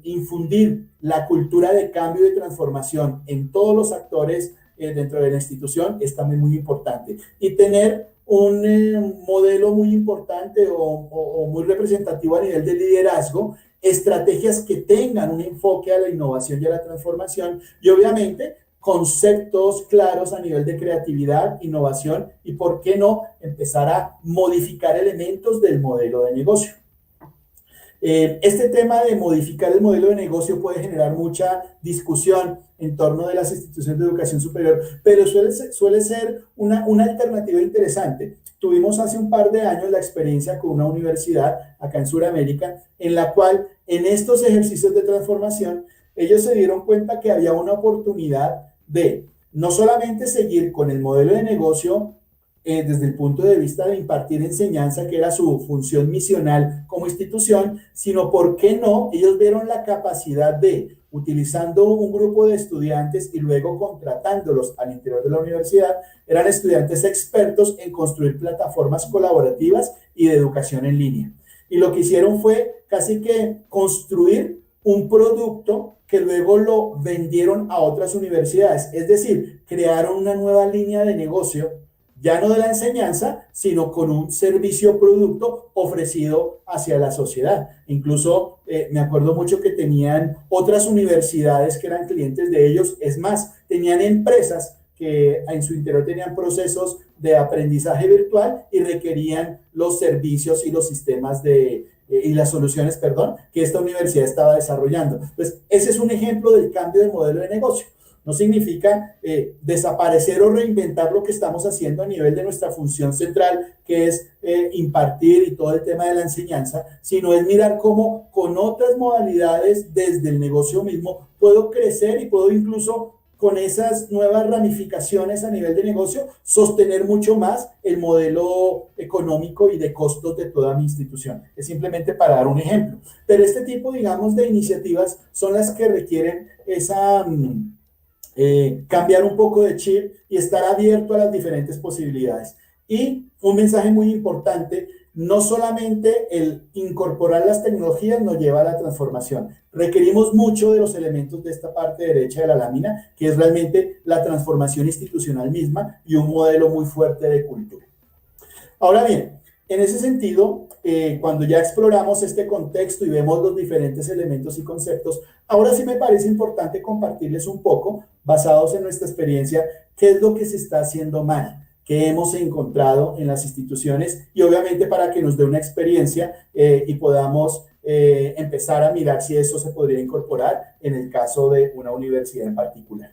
infundir la cultura de cambio y de transformación en todos los actores dentro de la institución es también muy importante. Y tener un modelo muy importante o muy representativo a nivel de liderazgo estrategias que tengan un enfoque a la innovación y a la transformación, y obviamente conceptos claros a nivel de creatividad, innovación y, ¿por qué no?, empezar a modificar elementos del modelo de negocio. Este tema de modificar el modelo de negocio puede generar mucha discusión en torno de las instituciones de educación superior, pero suele ser una alternativa interesante. Tuvimos hace un par de años la experiencia con una universidad acá en Sudamérica, en la cual en estos ejercicios de transformación ellos se dieron cuenta que había una oportunidad de no solamente seguir con el modelo de negocio desde el punto de vista de impartir enseñanza, que era su función misional como institución, sino, ¿por qué no?, ellos vieron la capacidad de, utilizando un grupo de estudiantes y luego contratándolos al interior de la universidad, eran estudiantes expertos en construir plataformas colaborativas y de educación en línea. Y lo que hicieron fue casi que construir un producto que luego lo vendieron a otras universidades, es decir, crearon una nueva línea de negocio, ya no de la enseñanza, sino con un servicio producto ofrecido hacia la sociedad. Incluso me acuerdo mucho que tenían otras universidades que eran clientes de ellos, es más, tenían empresas que en su interior tenían procesos de aprendizaje virtual y requerían los servicios y los sistemas y las soluciones, que esta universidad estaba desarrollando. Pues ese es un ejemplo del cambio de modelo de negocio. No significa desaparecer o reinventar lo que estamos haciendo a nivel de nuestra función central, que es impartir y todo el tema de la enseñanza, sino es mirar cómo con otras modalidades desde el negocio mismo puedo crecer y puedo incluso con esas nuevas ramificaciones a nivel de negocio sostener mucho más el modelo económico y de costos de toda mi institución. Es simplemente para dar un ejemplo. Pero este tipo, digamos, de iniciativas son las que requieren esa... cambiar un poco de chip y estar abierto a las diferentes posibilidades. Y un mensaje muy importante, no solamente el incorporar las tecnologías nos lleva a la transformación, requerimos mucho de los elementos de esta parte derecha de la lámina, que es realmente la transformación institucional misma y un modelo muy fuerte de cultura. Ahora bien, en ese sentido, cuando ya exploramos este contexto y vemos los diferentes elementos y conceptos, ahora sí me parece importante compartirles un poco, basados en nuestra experiencia, qué es lo que se está haciendo mal, qué hemos encontrado en las instituciones y obviamente para que nos dé una experiencia y podamos empezar a mirar si eso se podría incorporar en el caso de una universidad en particular.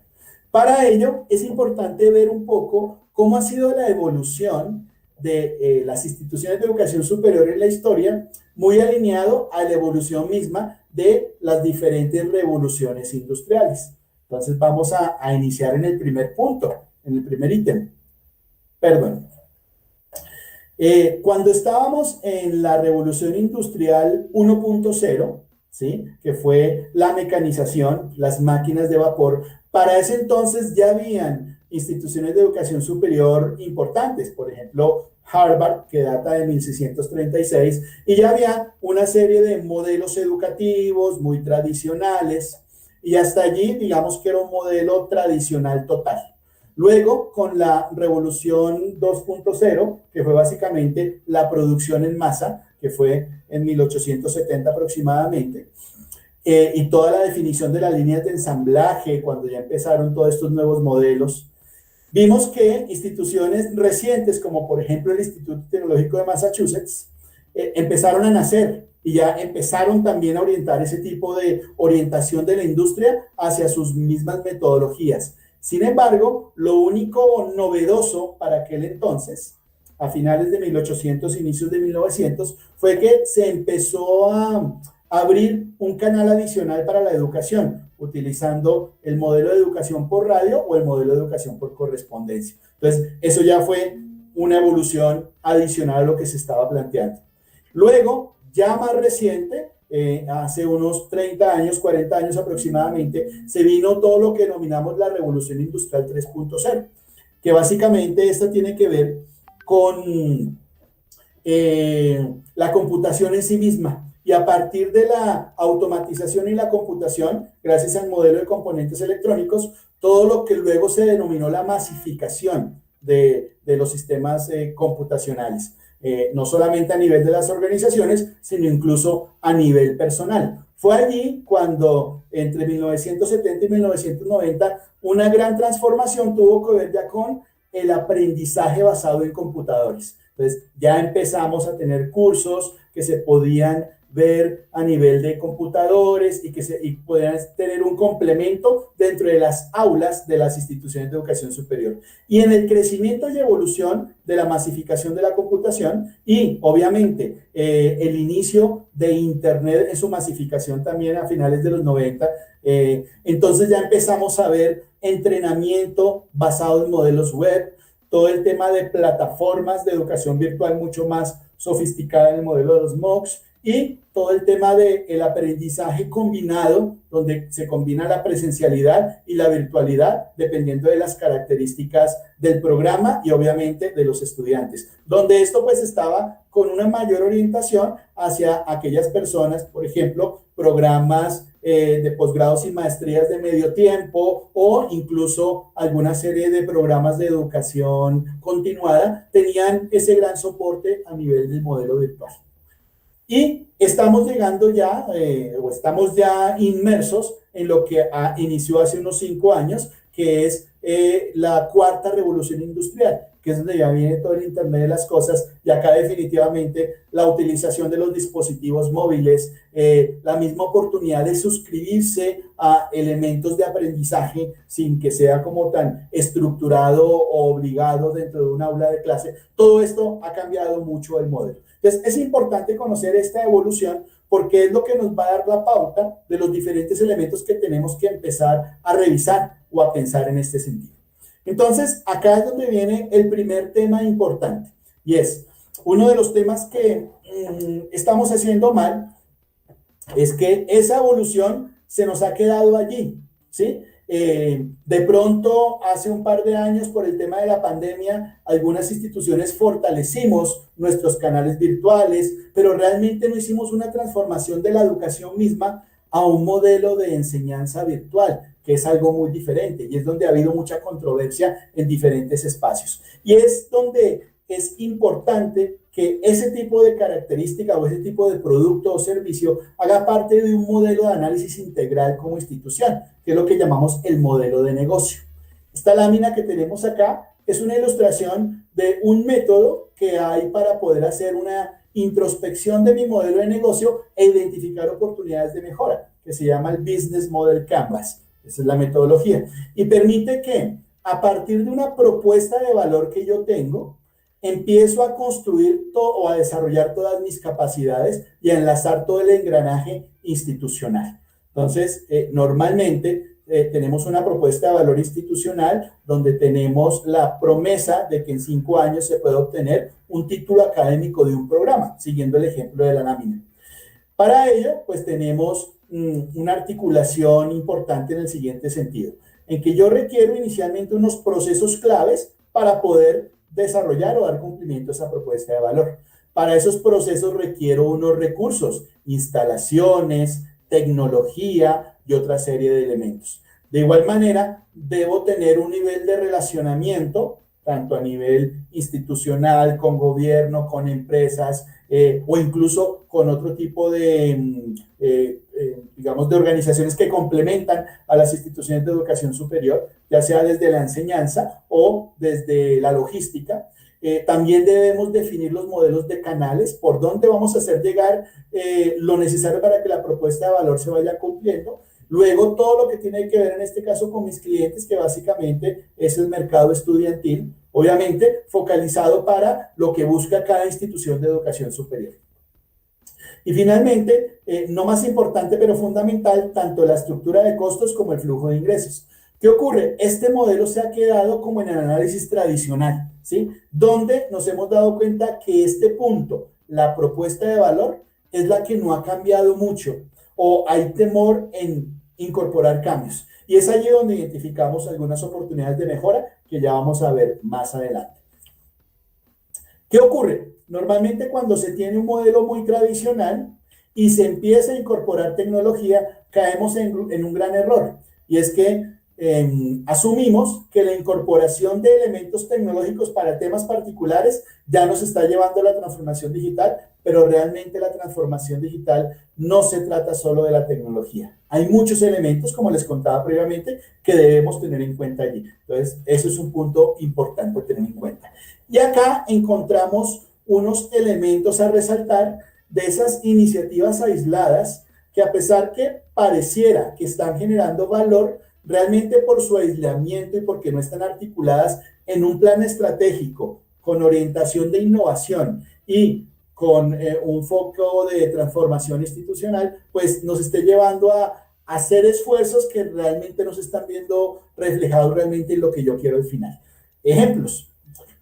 Para ello, es importante ver un poco cómo ha sido la evolución de las instituciones de educación superior en la historia, muy alineado a la evolución misma de las diferentes revoluciones industriales. Entonces vamos a iniciar en el primer punto, en el primer ítem. Perdón. Cuando estábamos en la revolución industrial 1.0, ¿sí?, que fue la mecanización, las máquinas de vapor, para ese entonces ya habían instituciones de educación superior importantes, por ejemplo, Harvard, que data de 1636, y ya había una serie de modelos educativos muy tradicionales, y hasta allí, digamos que era un modelo tradicional total. Luego, con la revolución 2.0, que fue básicamente la producción en masa, que fue en 1870 aproximadamente, y toda la definición de las líneas de ensamblaje, cuando ya empezaron todos estos nuevos modelos, vimos que instituciones recientes, como por ejemplo el Instituto Tecnológico de Massachusetts, empezaron a nacer y ya empezaron también a orientar ese tipo de orientación de la industria hacia sus mismas metodologías. Sin embargo, lo único novedoso para aquel entonces, a finales de 1800, inicios de 1900, fue que se empezó a abrir un canal adicional para la educación, utilizando el modelo de educación por radio o el modelo de educación por correspondencia. Entonces, eso ya fue una evolución adicional a lo que se estaba planteando. Luego, ya más reciente, hace unos 30 años, 40 años aproximadamente, se vino todo lo que denominamos la Revolución Industrial 3.0, que básicamente esta tiene que ver con la computación en sí misma. Y a partir de la automatización y la computación, gracias al modelo de componentes electrónicos, todo lo que luego se denominó la masificación de los sistemas computacionales. no solamente a nivel de las organizaciones, sino incluso a nivel personal. Fue allí cuando entre 1970 y 1990 una gran transformación tuvo que ver ya con el aprendizaje basado en computadores. Entonces ya empezamos a tener cursos que se podían ver a nivel de computadores y podían tener un complemento dentro de las aulas de las instituciones de educación superior. Y en el crecimiento y evolución de la masificación de la computación y obviamente el inicio de Internet en su masificación también a finales de los 90, entonces ya empezamos a ver entrenamiento basado en modelos web, todo el tema de plataformas de educación virtual mucho más sofisticada en el modelo de los MOOCs, y todo el tema del aprendizaje combinado, donde se combina la presencialidad y la virtualidad, dependiendo de las características del programa y obviamente de los estudiantes, donde esto pues estaba con una mayor orientación hacia aquellas personas, por ejemplo, programas de posgrados y maestrías de medio tiempo o incluso alguna serie de programas de educación continuada, tenían ese gran soporte a nivel del modelo virtual. Y estamos llegando ya, o estamos ya inmersos en lo que inició hace unos 5 años, que es la cuarta revolución industrial, que es donde ya viene todo el Internet de las cosas, y acá definitivamente la utilización de los dispositivos móviles, la misma oportunidad de suscribirse a elementos de aprendizaje sin que sea como tan estructurado o obligado dentro de un aula de clase, todo esto ha cambiado mucho el modelo. Entonces, es importante conocer esta evolución porque es lo que nos va a dar la pauta de los diferentes elementos que tenemos que empezar a revisar o a pensar en este sentido. Entonces, acá es donde viene el primer tema importante, y es uno de los temas que estamos haciendo mal, es que esa evolución se nos ha quedado allí, ¿sí? De pronto, hace un par de años, por el tema de la pandemia, algunas instituciones fortalecimos nuestros canales virtuales, pero realmente no hicimos una transformación de la educación misma a un modelo de enseñanza virtual, que es algo muy diferente, y es donde ha habido mucha controversia en diferentes espacios. Y es donde es importante que ese tipo de característica o ese tipo de producto o servicio haga parte de un modelo de análisis integral como institución, que es lo que llamamos el modelo de negocio. Esta lámina que tenemos acá es una ilustración de un método que hay para poder hacer una introspección de mi modelo de negocio e identificar oportunidades de mejora, que se llama el Business Model Canvas. Esa es la metodología. Y permite que, a partir de una propuesta de valor que yo tengo, empiezo a construir o a desarrollar todas mis capacidades y a enlazar todo el engranaje institucional. Entonces, normalmente tenemos una propuesta de valor institucional donde tenemos la promesa de que en 5 años se puede obtener un título académico de un programa, siguiendo el ejemplo de la lámina. Para ello, pues tenemos una articulación importante en el siguiente sentido, en que yo requiero inicialmente unos procesos claves para poder desarrollar o dar cumplimiento a esa propuesta de valor. Para esos procesos requiero unos recursos, instalaciones, tecnología y otra serie de elementos. De igual manera, debo tener un nivel de relacionamiento, tanto a nivel institucional, con gobierno, con empresas, o incluso con otro tipo de, digamos, de organizaciones que complementan a las instituciones de educación superior, ya sea desde la enseñanza o desde la logística. También debemos definir los modelos de canales, por dónde vamos a hacer llegar lo necesario para que la propuesta de valor se vaya cumpliendo. Luego, todo lo que tiene que ver en este caso con mis clientes, que básicamente es el mercado estudiantil, obviamente focalizado para lo que busca cada institución de educación superior. Y finalmente, no más importante pero fundamental, tanto la estructura de costos como el flujo de ingresos. ¿Qué ocurre? Este modelo se ha quedado como en el análisis tradicional, ¿sí? Donde nos hemos dado cuenta que este punto, la propuesta de valor, es la que no ha cambiado mucho o hay temor en incorporar cambios. Y es allí donde identificamos algunas oportunidades de mejora que ya vamos a ver más adelante. ¿Qué ocurre? Normalmente cuando se tiene un modelo muy tradicional y se empieza a incorporar tecnología, caemos en un gran error. Y es que asumimos que la incorporación de elementos tecnológicos para temas particulares ya nos está llevando a la transformación digital, pero realmente la transformación digital no se trata solo de la tecnología. Hay muchos elementos, como les contaba previamente, que debemos tener en cuenta allí. Entonces, eso es un punto importante tener en cuenta. Y acá encontramos unos elementos a resaltar de esas iniciativas aisladas que, a pesar que pareciera que están generando valor, realmente por su aislamiento y porque no están articuladas en un plan estratégico con orientación de innovación y con un foco de transformación institucional, pues nos esté llevando a hacer esfuerzos que realmente nos están viendo reflejados realmente en lo que yo quiero al final. Ejemplos: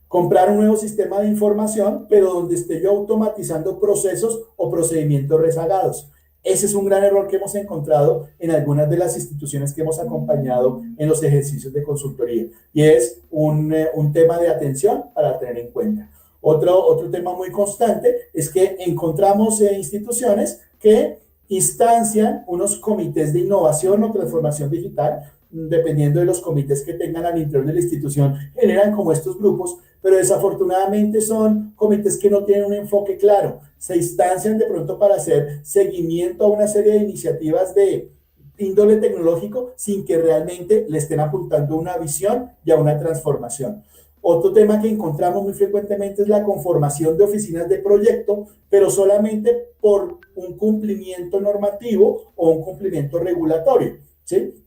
comprar un nuevo sistema de información, pero donde esté yo automatizando procesos o procedimientos rezagados. Ese es un gran error que hemos encontrado en algunas de las instituciones que hemos acompañado en los ejercicios de consultoría, y es un tema de atención para tener en cuenta. Otro tema muy constante es que encontramos instituciones que instancian unos comités de innovación o transformación digital, dependiendo de los comités que tengan al interior de la institución, generan como estos grupos, pero desafortunadamente son comités que no tienen un enfoque claro. Se instancian de pronto para hacer seguimiento a una serie de iniciativas de índole tecnológico sin que realmente le estén apuntando una visión y a una transformación. Otro tema que encontramos muy frecuentemente es la conformación de oficinas de proyecto, pero solamente por un cumplimiento normativo o un cumplimiento regulatorio, ¿sí?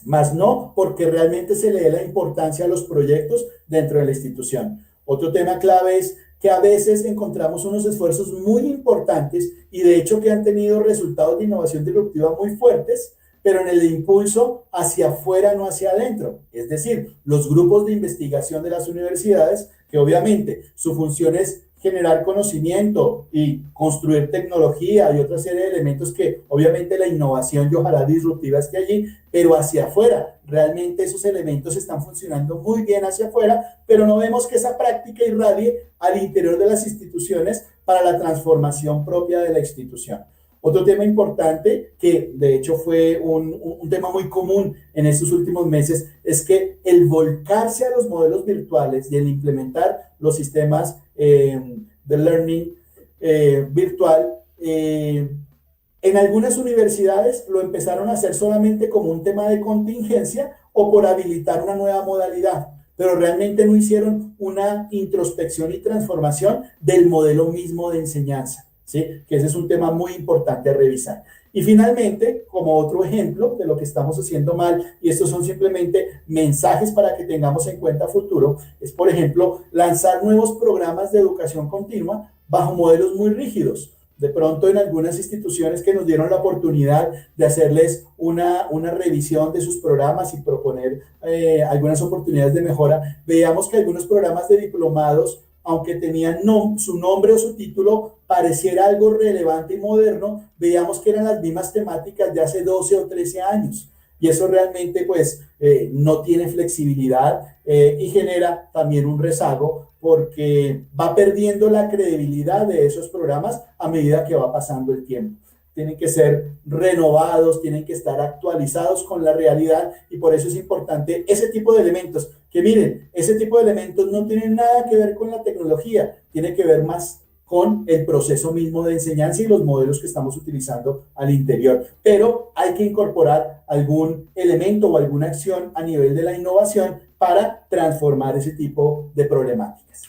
Más no porque realmente se le dé la importancia a los proyectos dentro de la institución. Otro tema clave es que a veces encontramos unos esfuerzos muy importantes y de hecho que han tenido resultados de innovación disruptiva muy fuertes, pero en el impulso hacia afuera, no hacia adentro. Es decir, los grupos de investigación de las universidades, que obviamente su función es generar conocimiento y construir tecnología y otra serie de elementos que obviamente la innovación y ojalá disruptiva esté allí, pero hacia afuera. Realmente esos elementos están funcionando muy bien hacia afuera, pero no vemos que esa práctica irradie al interior de las instituciones para la transformación propia de la institución. Otro tema importante, que de hecho fue un tema muy común en estos últimos meses, es que el volcarse a los modelos virtuales y el implementar los sistemas de learning virtual, en algunas universidades lo empezaron a hacer solamente como un tema de contingencia o por habilitar una nueva modalidad, pero realmente no hicieron una introspección y transformación del modelo mismo de enseñanza. ¿Sí? Que ese es un tema muy importante a revisar. Y finalmente, como otro ejemplo de lo que estamos haciendo mal, y estos son simplemente mensajes para que tengamos en cuenta a futuro, es, por ejemplo, lanzar nuevos programas de educación continua bajo modelos muy rígidos. De pronto, en algunas instituciones que nos dieron la oportunidad de hacerles una revisión de sus programas y proponer algunas oportunidades de mejora, veíamos que algunos programas de diplomados, aunque tenían su nombre o su título, pareciera algo relevante y moderno, veíamos que eran las mismas temáticas de hace 12 o 13 años. Y eso realmente pues no tiene flexibilidad y genera también un rezago porque va perdiendo la credibilidad de esos programas a medida que va pasando el tiempo. Tienen que ser renovados, tienen que estar actualizados con la realidad y por eso es importante ese tipo de elementos. Que miren, ese tipo de elementos no tienen nada que ver con la tecnología, tiene que ver más con el proceso mismo de enseñanza y los modelos que estamos utilizando al interior. Pero hay que incorporar algún elemento o alguna acción a nivel de la innovación para transformar ese tipo de problemáticas.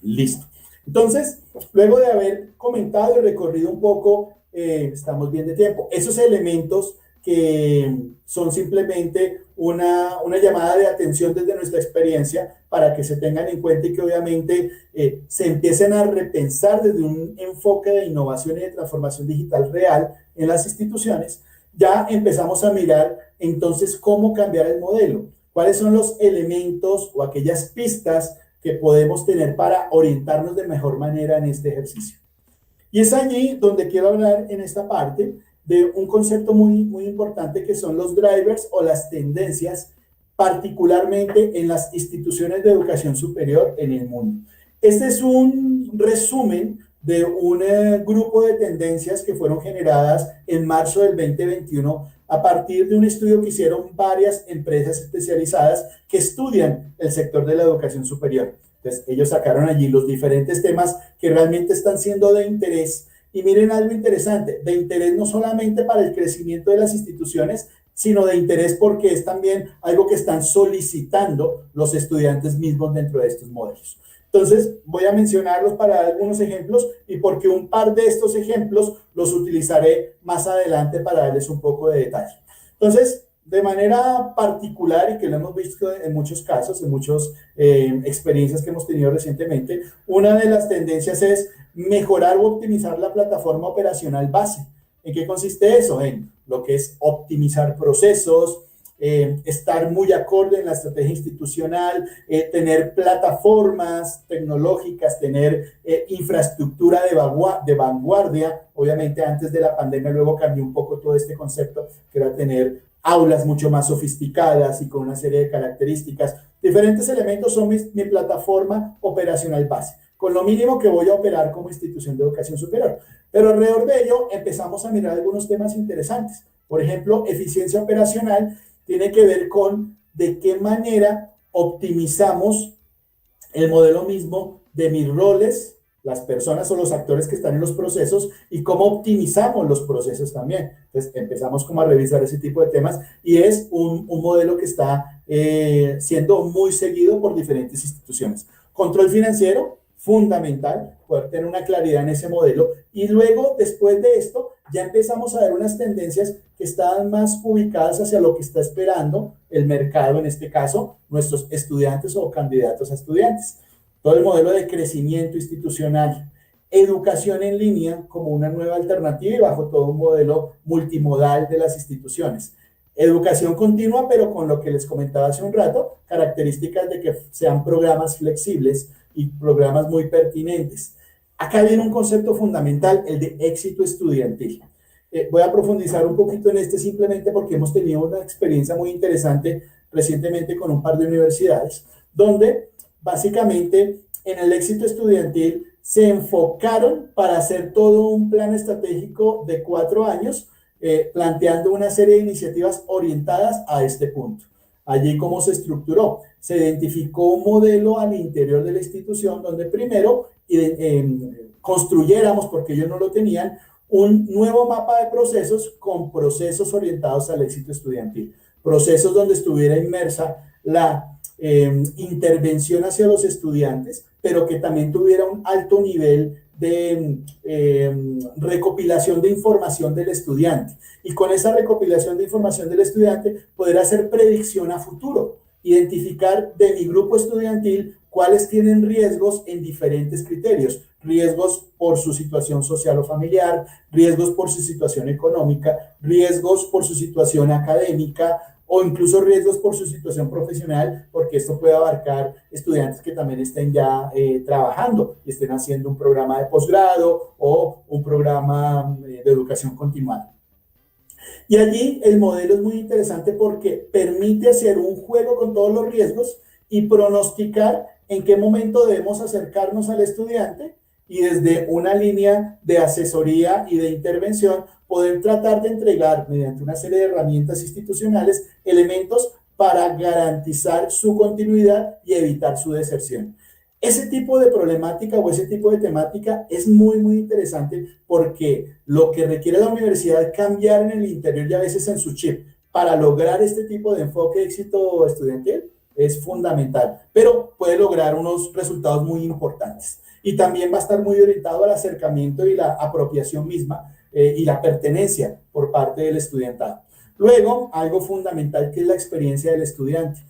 Listo. Entonces, luego de haber comentado y recorrido un poco, estamos bien de tiempo, esos elementos que son simplemente una llamada de atención desde nuestra experiencia para que se tengan en cuenta y que obviamente se empiecen a repensar desde un enfoque de innovación y de transformación digital real en las instituciones. Ya empezamos a mirar entonces cómo cambiar el modelo, cuáles son los elementos o aquellas pistas que podemos tener para orientarnos de mejor manera en este ejercicio. Y es allí donde quiero hablar en esta parte de un concepto muy, muy importante que son los drivers o las tendencias, particularmente en las instituciones de educación superior en el mundo. Este es un resumen de un grupo de tendencias que fueron generadas en marzo del 2021 a partir de un estudio que hicieron varias empresas especializadas que estudian el sector de la educación superior. Entonces, ellos sacaron allí los diferentes temas que realmente están siendo de interés. Y miren algo interesante, de interés no solamente para el crecimiento de las instituciones, sino de interés porque es también algo que están solicitando los estudiantes mismos dentro de estos modelos. Entonces, voy a mencionarlos para dar algunos ejemplos y porque un par de estos ejemplos los utilizaré más adelante para darles un poco de detalle. Entonces, de manera particular, y que lo hemos visto en muchos casos, en muchas experiencias que hemos tenido recientemente, una de las tendencias es mejorar o optimizar la plataforma operacional base. ¿En qué consiste eso? En lo que es optimizar procesos, estar muy acorde en la estrategia institucional, tener plataformas tecnológicas, tener infraestructura de vanguardia. Obviamente antes de la pandemia luego cambió un poco todo este concepto, que era tener aulas mucho más sofisticadas y con una serie de características. Diferentes elementos son mi plataforma operacional base, con lo mínimo que voy a operar como institución de educación superior. Pero alrededor de ello empezamos a mirar algunos temas interesantes. Por ejemplo, eficiencia operacional tiene que ver con de qué manera optimizamos el modelo mismo de mis roles, las personas o los actores que están en los procesos y cómo optimizamos los procesos también. Entonces empezamos como a revisar ese tipo de temas y es un modelo que está siendo muy seguido por diferentes instituciones. Control financiero, fundamental, poder tener una claridad en ese modelo. Y luego, después de esto, ya empezamos a ver unas tendencias que están más ubicadas hacia lo que está esperando el mercado, en este caso, nuestros estudiantes o candidatos a estudiantes. Todo el modelo de crecimiento institucional, educación en línea como una nueva alternativa y bajo todo un modelo multimodal de las instituciones. Educación continua, pero con lo que les comentaba hace un rato, características de que sean programas flexibles y programas muy pertinentes. Acá viene un concepto fundamental, el de éxito estudiantil. Voy a profundizar un poquito en este simplemente porque hemos tenido una experiencia muy interesante recientemente con un par de universidades, donde básicamente en el éxito estudiantil se enfocaron para hacer todo un plan estratégico de 4 años, planteando una serie de iniciativas orientadas a este punto. Allí, ¿cómo se estructuró? Se identificó un modelo al interior de la institución donde primero construyéramos, porque ellos no lo tenían, un nuevo mapa de procesos con procesos orientados al éxito estudiantil. Procesos donde estuviera inmersa la intervención hacia los estudiantes, pero que también tuviera un alto nivel de recopilación de información del estudiante. Y con esa recopilación de información del estudiante, poder hacer predicción a futuro, identificar de mi grupo estudiantil cuáles tienen riesgos en diferentes criterios, riesgos por su situación social o familiar, riesgos por su situación económica, riesgos por su situación académica, o incluso riesgos por su situación profesional, porque esto puede abarcar estudiantes que también estén ya trabajando y estén haciendo un programa de posgrado o un programa de educación continuada. Y allí el modelo es muy interesante porque permite hacer un juego con todos los riesgos y pronosticar en qué momento debemos acercarnos al estudiante y desde una línea de asesoría y de intervención poder tratar de entregar mediante una serie de herramientas institucionales elementos para garantizar su continuidad y evitar su deserción. Ese tipo de problemática o ese tipo de temática es muy, muy interesante porque lo que requiere la universidad cambiar en el interior y a veces en su chip para lograr este tipo de enfoque de éxito estudiantil es fundamental, pero puede lograr unos resultados muy importantes. Y también va a estar muy orientado al acercamiento y la apropiación misma y la pertenencia por parte del estudiantado. Luego, algo fundamental que es la experiencia del estudiante.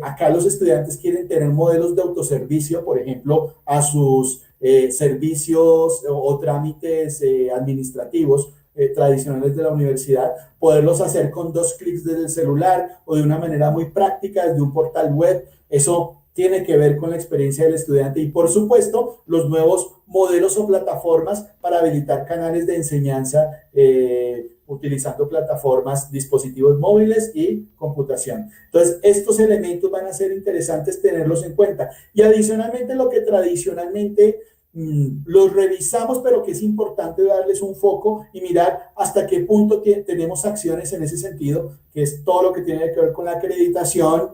Acá los estudiantes quieren tener modelos de autoservicio, por ejemplo, a sus servicios o trámites administrativos tradicionales de la universidad, poderlos hacer con 2 clics desde el celular o de una manera muy práctica desde un portal web. Eso tiene que ver con la experiencia del estudiante y, por supuesto, los nuevos modelos o plataformas para habilitar canales de enseñanza utilizando plataformas, dispositivos móviles y computación. Entonces, estos elementos van a ser interesantes tenerlos en cuenta. Y adicionalmente, lo que tradicionalmente los revisamos, pero que es importante darles un foco y mirar hasta qué punto tenemos acciones en ese sentido, que es todo lo que tiene que ver con la acreditación,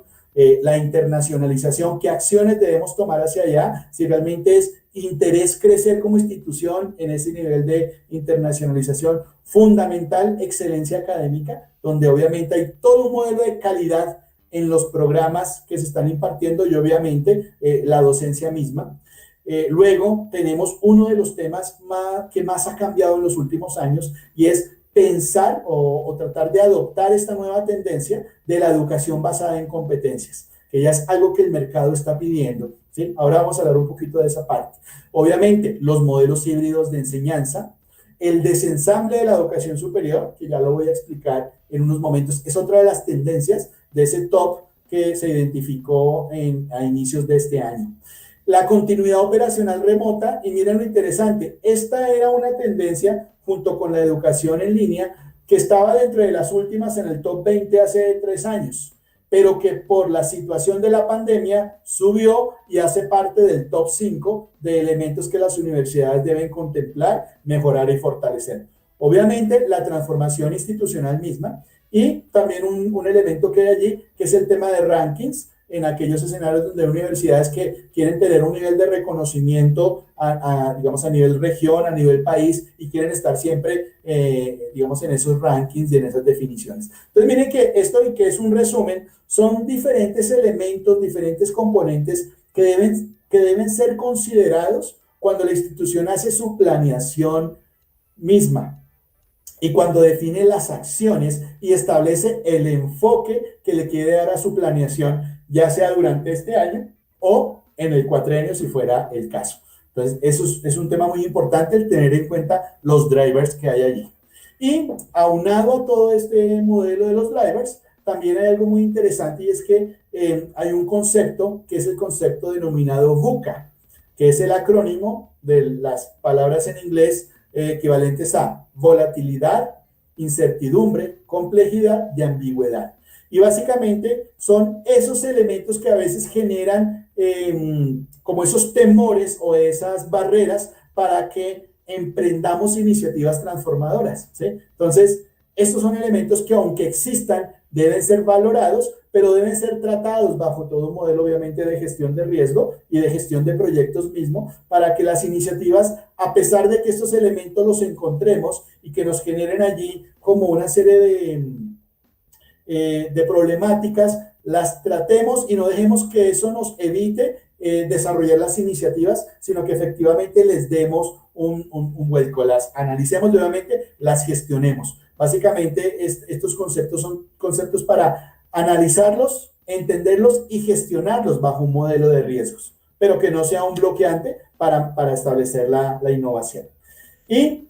la internacionalización, qué acciones debemos tomar hacia allá, si realmente es interés crecer como institución en ese nivel de internacionalización fundamental, excelencia académica, donde obviamente hay todo un modelo de calidad en los programas que se están impartiendo y obviamente la docencia misma. Luego tenemos uno de los temas que más ha cambiado en los últimos años y es pensar o tratar de adoptar esta nueva tendencia de la educación basada en competencias, que ya es algo que el mercado está pidiendo, ¿sí? Ahora vamos a hablar un poquito de esa parte. Obviamente, los modelos híbridos de enseñanza, el desensamble de la educación superior, que ya lo voy a explicar en unos momentos, es otra de las tendencias de ese top que se identificó a inicios de este año. La continuidad operacional remota, y miren lo interesante, esta era una tendencia junto con la educación en línea que estaba dentro de las últimas en el top 20 hace 3 años, pero que por la situación de la pandemia subió y hace parte del top 5 de elementos que las universidades deben contemplar, mejorar y fortalecer. Obviamente, la transformación institucional misma y también un elemento que hay allí, que es el tema de rankings, en aquellos escenarios donde hay universidades que quieren tener un nivel de reconocimiento digamos, a nivel región, a nivel país, y quieren estar siempre, digamos, en esos rankings y en esas definiciones. Entonces, miren que esto, que es un resumen, son diferentes elementos, diferentes componentes que deben ser considerados cuando la institución hace su planeación misma y cuando define las acciones y establece el enfoque que le quiere dar a su planeación, ya sea durante este año o en el cuatrienio, si fuera el caso. Entonces, eso es un tema muy importante, el tener en cuenta los drivers que hay allí. Y aunado a todo este modelo de los drivers, también hay algo muy interesante, y es que hay un concepto que es el concepto denominado VUCA, que es el acrónimo de las palabras en inglés equivalentes a volatilidad, incertidumbre, complejidad y ambigüedad. Y básicamente son esos elementos que a veces generan como esos temores o esas barreras para que emprendamos iniciativas transformadoras, ¿sí? Entonces, estos son elementos que, aunque existan, deben ser valorados, pero deben ser tratados bajo todo un modelo, obviamente, de gestión de riesgo y de gestión de proyectos mismo, para que las iniciativas, a pesar de que estos elementos los encontremos y que nos generen allí como una serie de problemáticas, las tratemos y no dejemos que eso nos evite desarrollar las iniciativas, sino que efectivamente les demos un vuelco, las analicemos nuevamente, las gestionemos. Básicamente, estos conceptos son conceptos para analizarlos, entenderlos y gestionarlos bajo un modelo de riesgos, pero que no sea un bloqueante para establecer la innovación. Y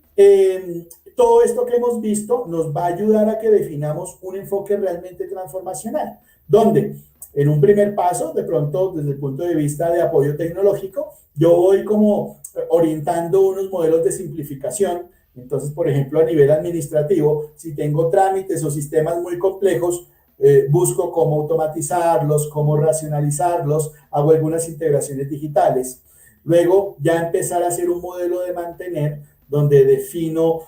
todo esto que hemos visto nos va a ayudar a que definamos un enfoque realmente transformacional, donde en un primer paso, de pronto desde el punto de vista de apoyo tecnológico, yo voy como orientando unos modelos de simplificación. Entonces, por ejemplo, a nivel administrativo, si tengo trámites o sistemas muy complejos, busco cómo automatizarlos, cómo racionalizarlos, hago algunas integraciones digitales. Luego, ya empezar a hacer un modelo de mantener, donde defino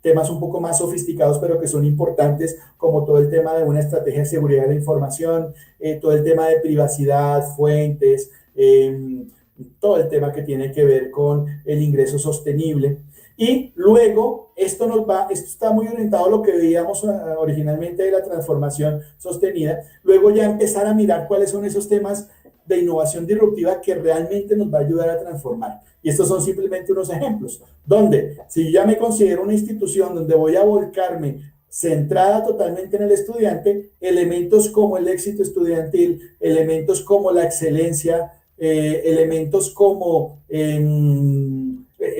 temas un poco más sofisticados, pero que son importantes, como todo el tema de una estrategia de seguridad de la información, todo el tema de privacidad, fuentes, todo el tema que tiene que ver con el ingreso sostenible. Y luego, esto está muy orientado a lo que veíamos originalmente de la transformación sostenida. Luego ya empezar a mirar cuáles son esos temas de innovación disruptiva que realmente nos va a ayudar a transformar. Y estos son simplemente unos ejemplos, donde si yo ya me considero una institución donde voy a volcarme centrada totalmente en el estudiante, elementos como el éxito estudiantil, elementos como la excelencia, elementos como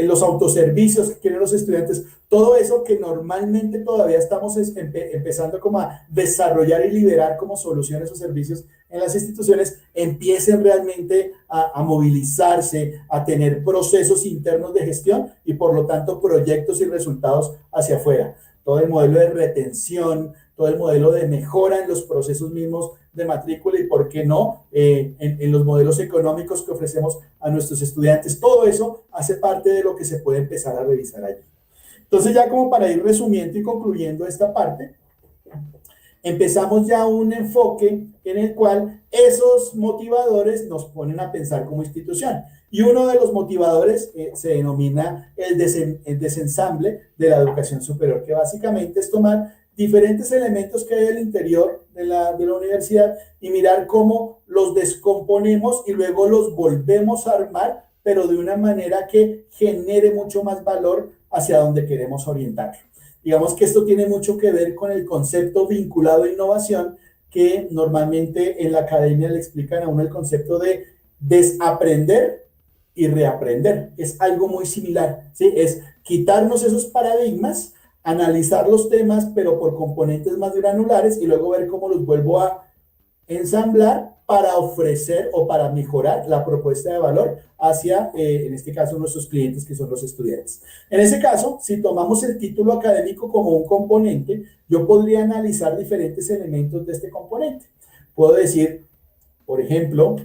los autoservicios que quieren los estudiantes, todo eso que normalmente todavía estamos empezando como a desarrollar y liberar como soluciones o servicios en las instituciones, empiecen realmente a movilizarse, a tener procesos internos de gestión y por lo tanto proyectos y resultados hacia afuera. Todo el modelo de retención, todo el modelo de mejora en los procesos mismos de matrícula y por qué no en los modelos económicos que ofrecemos a nuestros estudiantes. Todo eso hace parte de lo que se puede empezar a revisar allí. Entonces, ya como para ir resumiendo y concluyendo esta parte, empezamos ya un enfoque en el cual esos motivadores nos ponen a pensar como institución. Y uno de los motivadores se denomina el desensamble de la educación superior, que básicamente es tomar diferentes elementos que hay al interior de la universidad y mirar cómo los descomponemos y luego los volvemos a armar, pero de una manera que genere mucho más valor hacia donde queremos orientarlo. Digamos que esto tiene mucho que ver con el concepto vinculado a innovación, que normalmente en la academia le explican a uno el concepto de desaprender y reaprender. Es algo muy similar, ¿sí? Es quitarnos esos paradigmas, analizar los temas, pero por componentes más granulares y luego ver cómo los vuelvo a ensamblar para ofrecer o para mejorar la propuesta de valor hacia, en este caso, nuestros clientes, que son los estudiantes. En ese caso, si tomamos el título académico como un componente, yo podría analizar diferentes elementos de este componente. Puedo decir, por ejemplo,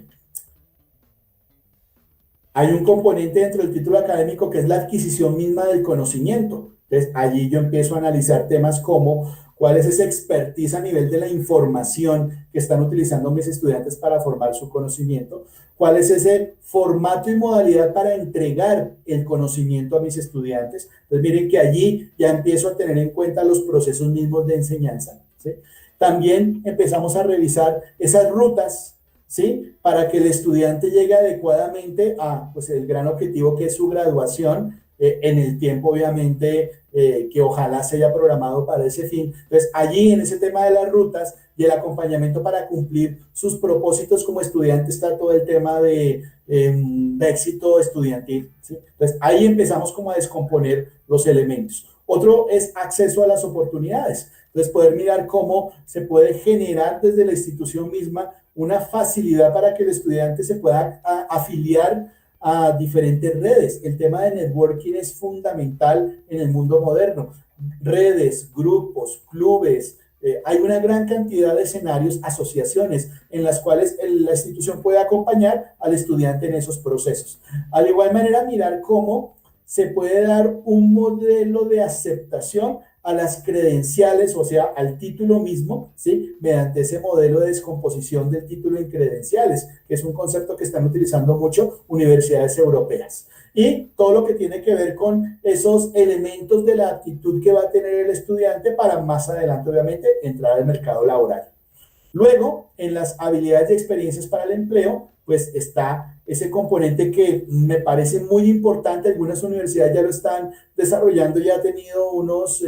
hay un componente dentro del título académico que es la adquisición misma del conocimiento. Entonces, allí yo empiezo a analizar temas como cuál es esa expertise a nivel de la información que están utilizando mis estudiantes para formar su conocimiento, cuál es ese formato y modalidad para entregar el conocimiento a mis estudiantes. Entonces, miren que allí ya empiezo a tener en cuenta los procesos mismos de enseñanza, ¿sí? También empezamos a revisar esas rutas, ¿sí? Para que el estudiante llegue adecuadamente a, pues, el gran objetivo que es su graduación, en el tiempo, obviamente, que ojalá se haya programado para ese fin. Entonces, allí en ese tema de las rutas y el acompañamiento para cumplir sus propósitos como estudiante está todo el tema de éxito estudiantil, ¿sí? Entonces, ahí empezamos como a descomponer los elementos. Otro es acceso a las oportunidades. Entonces, poder mirar cómo se puede generar desde la institución misma una facilidad para que el estudiante se pueda afiliar a diferentes redes. El tema de networking es fundamental en el mundo moderno. Redes, grupos, clubes, hay una gran cantidad de escenarios, asociaciones en las cuales la institución puede acompañar al estudiante en esos procesos. Al igual manera, mirar cómo se puede dar un modelo de aceptación a las credenciales, o sea, al título mismo, ¿sí? Mediante ese modelo de descomposición del título en credenciales, que es un concepto que están utilizando mucho universidades europeas. Y todo lo que tiene que ver con esos elementos de la actitud que va a tener el estudiante para más adelante, obviamente, entrar al mercado laboral. Luego, en las habilidades y experiencias para el empleo, pues está ese componente que me parece muy importante. Algunas universidades ya lo están desarrollando, ya ha tenido unos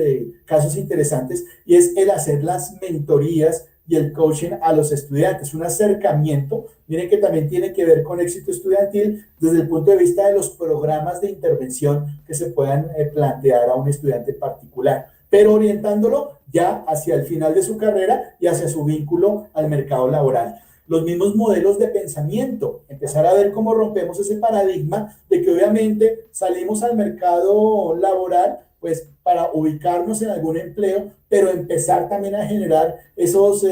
casos interesantes, y es el hacer las mentorías y el coaching a los estudiantes, un acercamiento. Miren que también tiene que ver con éxito estudiantil desde el punto de vista de los programas de intervención que se puedan plantear a un estudiante particular, pero orientándolo ya hacia el final de su carrera y hacia su vínculo al mercado laboral. Los mismos modelos de pensamiento, empezar a ver cómo rompemos ese paradigma de que obviamente salimos al mercado laboral pues para ubicarnos en algún empleo, pero empezar también a generar esos,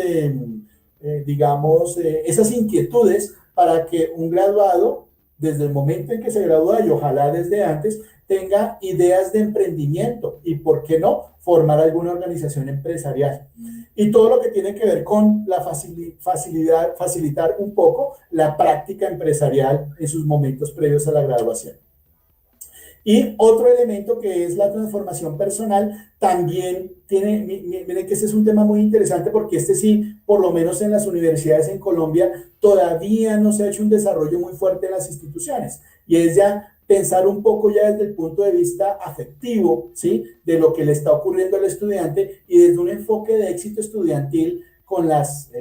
esas inquietudes para que un graduado, desde el momento en que se gradúa y ojalá desde antes, tenga ideas de emprendimiento y, ¿por qué no?, formar alguna organización empresarial. Y todo lo que tiene que ver con la facilitar un poco la práctica empresarial en sus momentos previos a la graduación. Y otro elemento que es la transformación personal también tiene, miren que este es un tema muy interesante porque este sí, por lo menos en las universidades en Colombia, todavía no se ha hecho un desarrollo muy fuerte en las instituciones, y es ya pensar un poco ya desde el punto de vista afectivo, ¿sí?, de lo que le está ocurriendo al estudiante, y desde un enfoque de éxito estudiantil con las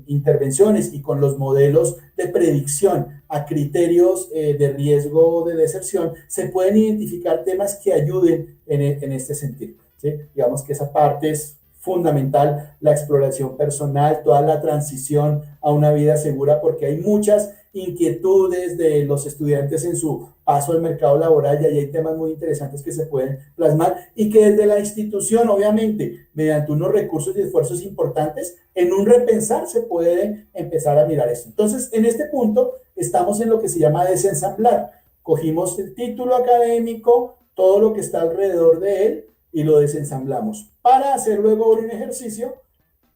intervenciones y con los modelos de predicción a criterios de riesgo de deserción, se pueden identificar temas que ayuden en este sentido, ¿sí? Digamos que esa parte es fundamental, la exploración personal, toda la transición a una vida segura, porque hay muchas inquietudes de los estudiantes en su paso al mercado laboral, y ahí hay temas muy interesantes que se pueden plasmar y que desde la institución, obviamente, mediante unos recursos y esfuerzos importantes, en un repensar se puede empezar a mirar esto. Entonces, en este punto, estamos en lo que se llama desensamblar. Cogimos el título académico, todo lo que está alrededor de él, y lo desensamblamos para hacer luego un ejercicio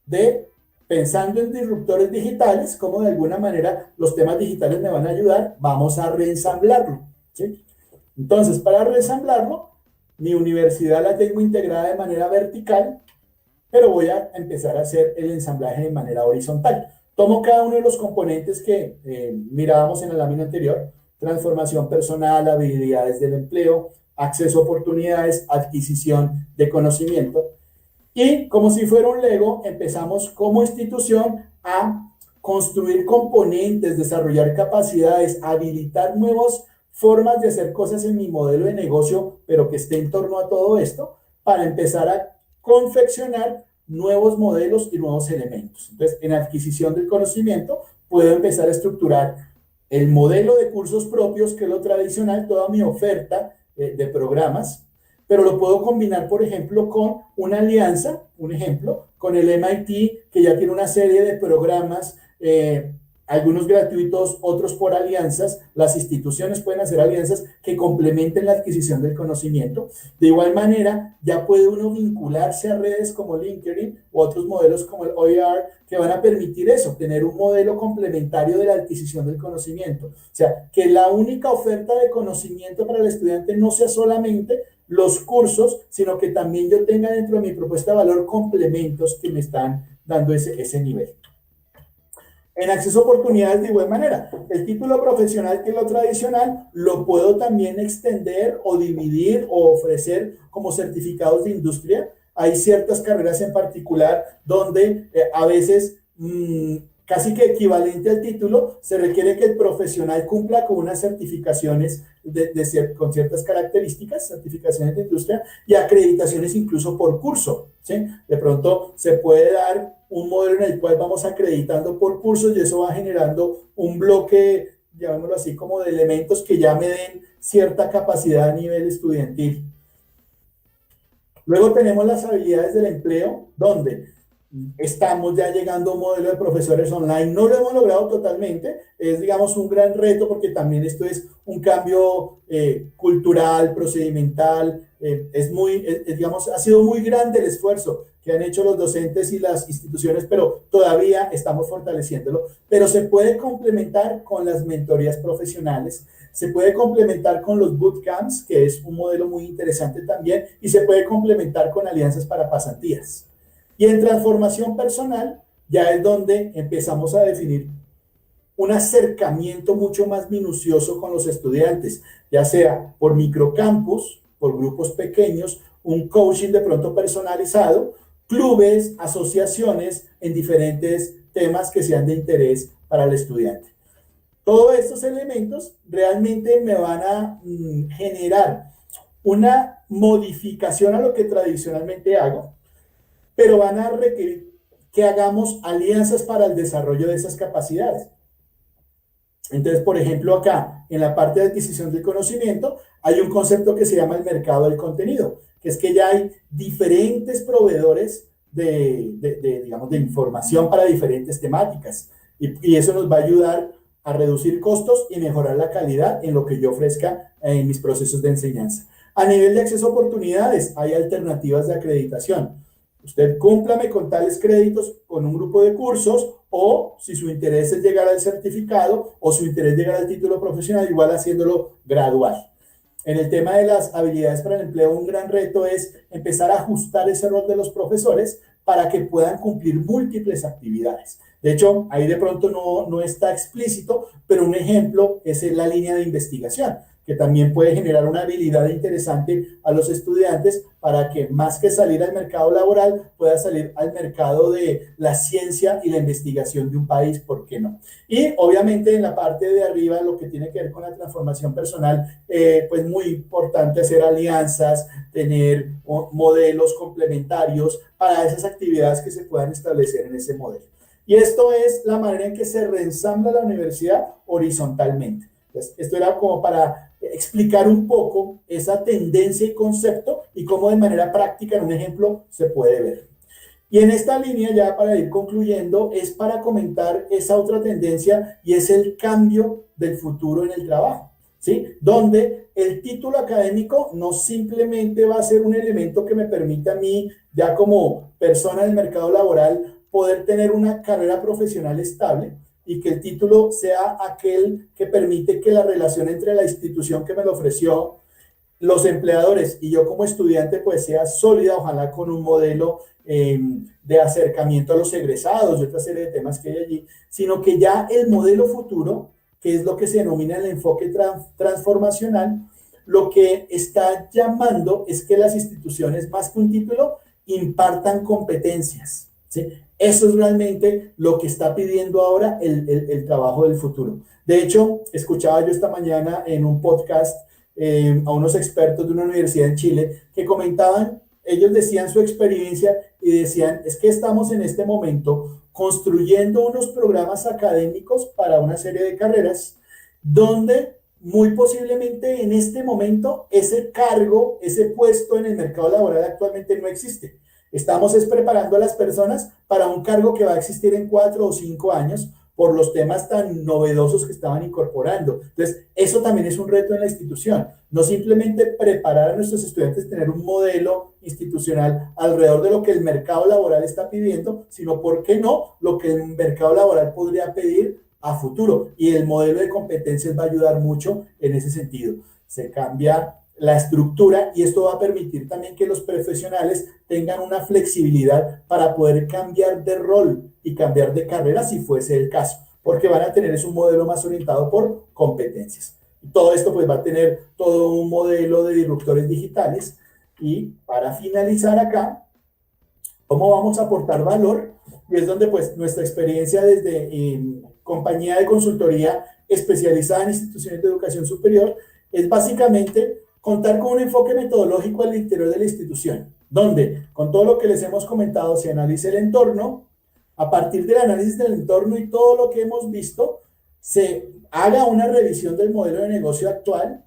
de, pensando en disruptores digitales, cómo de alguna manera los temas digitales me van a ayudar, vamos a reensamblarlo, ¿sí? Entonces, para reensamblarlo, mi universidad la tengo integrada de manera vertical, pero voy a empezar a hacer el ensamblaje de manera horizontal. Tomo cada uno de los componentes que mirábamos en la lámina anterior: transformación personal, habilidades del empleo, acceso a oportunidades, adquisición de conocimiento. Y como si fuera un Lego, empezamos como institución a construir componentes, desarrollar capacidades, habilitar nuevas formas de hacer cosas en mi modelo de negocio, pero que esté en torno a todo esto, para empezar a confeccionar nuevos modelos y nuevos elementos. Entonces, en adquisición del conocimiento, puedo empezar a estructurar el modelo de cursos propios, que es lo tradicional, toda mi oferta de programas, pero lo puedo combinar, por ejemplo, con una alianza, un ejemplo, con el MIT, que ya tiene una serie de programas, algunos gratuitos, otros por alianzas. Las instituciones pueden hacer alianzas que complementen la adquisición del conocimiento. De igual manera, ya puede uno vincularse a redes como LinkedIn u otros modelos como el OER, que van a permitir eso, tener un modelo complementario de la adquisición del conocimiento. O sea, que la única oferta de conocimiento para el estudiante no sea solamente los cursos, sino que también yo tenga dentro de mi propuesta de valor complementos que me están dando ese nivel. En acceso a oportunidades, de igual manera, el título profesional, que es lo tradicional, lo puedo también extender o dividir o ofrecer como certificados de industria. Hay ciertas carreras en particular donde a veces casi que equivalente al título, se requiere que el profesional cumpla con unas certificaciones con ciertas características, certificaciones de industria y acreditaciones incluso por curso, ¿sí? De pronto se puede dar un modelo en el cual vamos acreditando por cursos, y eso va generando un bloque, llamémoslo así, como de elementos que ya me den cierta capacidad a nivel estudiantil. Luego tenemos las habilidades del empleo, donde estamos ya llegando a un modelo de profesores online. No lo hemos logrado totalmente, es, digamos, un gran reto, porque también esto es un cambio cultural, procedimental, digamos, ha sido muy grande el esfuerzo que han hecho los docentes y las instituciones, pero todavía estamos fortaleciéndolo. Pero se puede complementar con las mentorías profesionales, se puede complementar con los bootcamps, que es un modelo muy interesante también, y se puede complementar con alianzas para pasantías. Y en transformación personal ya es donde empezamos a definir un acercamiento mucho más minucioso con los estudiantes, ya sea por microcampus, por grupos pequeños, un coaching de pronto personalizado, clubes, asociaciones en diferentes temas que sean de interés para el estudiante. Todos estos elementos realmente me van a generar una modificación a lo que tradicionalmente hago, pero van a requerir que hagamos alianzas para el desarrollo de esas capacidades. Entonces, por ejemplo, acá, en la parte de adquisición del conocimiento, hay un concepto que se llama el mercado del contenido, que es que ya hay diferentes proveedores digamos, de información para diferentes temáticas, y eso nos va a ayudar a reducir costos y mejorar la calidad en lo que yo ofrezca en mis procesos de enseñanza. A nivel de acceso a oportunidades, hay alternativas de acreditación. Usted cúmplame con tales créditos con un grupo de cursos, o si su interés es llegar al certificado o su interés es llegar al título profesional, igual haciéndolo gradual. En el tema de las habilidades para el empleo, un gran reto es empezar a ajustar ese rol de los profesores para que puedan cumplir múltiples actividades. De hecho, ahí de pronto no está explícito, pero un ejemplo es en la línea de investigación, que también puede generar una habilidad interesante a los estudiantes para que, más que salir al mercado laboral, pueda salir al mercado de la ciencia y la investigación de un país, ¿por qué no? Y obviamente en la parte de arriba, lo que tiene que ver con la transformación personal, pues muy importante hacer alianzas, tener modelos complementarios para esas actividades que se puedan establecer en ese modelo. Y esto es la manera en que se reensambla la universidad horizontalmente. Entonces, esto era como para explicar un poco esa tendencia y concepto y cómo de manera práctica en un ejemplo se puede ver. Y en esta línea, ya para ir concluyendo, es para comentar esa otra tendencia y es el cambio del futuro en el trabajo, ¿sí? Donde el título académico no simplemente va a ser un elemento que me permita a mí, ya como persona del mercado laboral, poder tener una carrera profesional estable y que el título sea aquel que permite que la relación entre la institución que me lo ofreció, los empleadores y yo como estudiante pues sea sólida, ojalá con un modelo de acercamiento a los egresados y otra serie de temas que hay allí, sino que ya el modelo futuro, que es lo que se denomina el enfoque transformacional, lo que está llamando es que las instituciones, más que un título, impartan competencias, ¿sí? Eso es realmente lo que está pidiendo ahora el trabajo del futuro. De hecho, escuchaba yo esta mañana en un podcast a unos expertos de una universidad en Chile que comentaban, ellos decían su experiencia y decían, es que estamos en este momento construyendo unos programas académicos para una serie de carreras donde muy posiblemente en este momento ese cargo, ese puesto en el mercado laboral actualmente no existe. Estamos preparando a las personas para un cargo que va a existir en 4 o 5 años por los temas tan novedosos que estaban incorporando. Entonces, eso también es un reto en la institución. No simplemente preparar a nuestros estudiantes, tener un modelo institucional alrededor de lo que el mercado laboral está pidiendo, sino, ¿por qué no?, lo que el mercado laboral podría pedir a futuro. Y el modelo de competencias va a ayudar mucho en ese sentido. Se cambia la estructura y esto va a permitir también que los profesionales tengan una flexibilidad para poder cambiar de rol y cambiar de carrera si fuese el caso, porque van a tener un modelo más orientado por competencias. Y todo esto pues va a tener todo un modelo de disruptores digitales. Y para finalizar acá, ¿cómo vamos a aportar valor? Y es donde pues nuestra experiencia desde compañía de consultoría especializada en instituciones de educación superior es básicamente contar con un enfoque metodológico al interior de la institución, donde con todo lo que les hemos comentado se analice el entorno, a partir del análisis del entorno y todo lo que hemos visto, se haga una revisión del modelo de negocio actual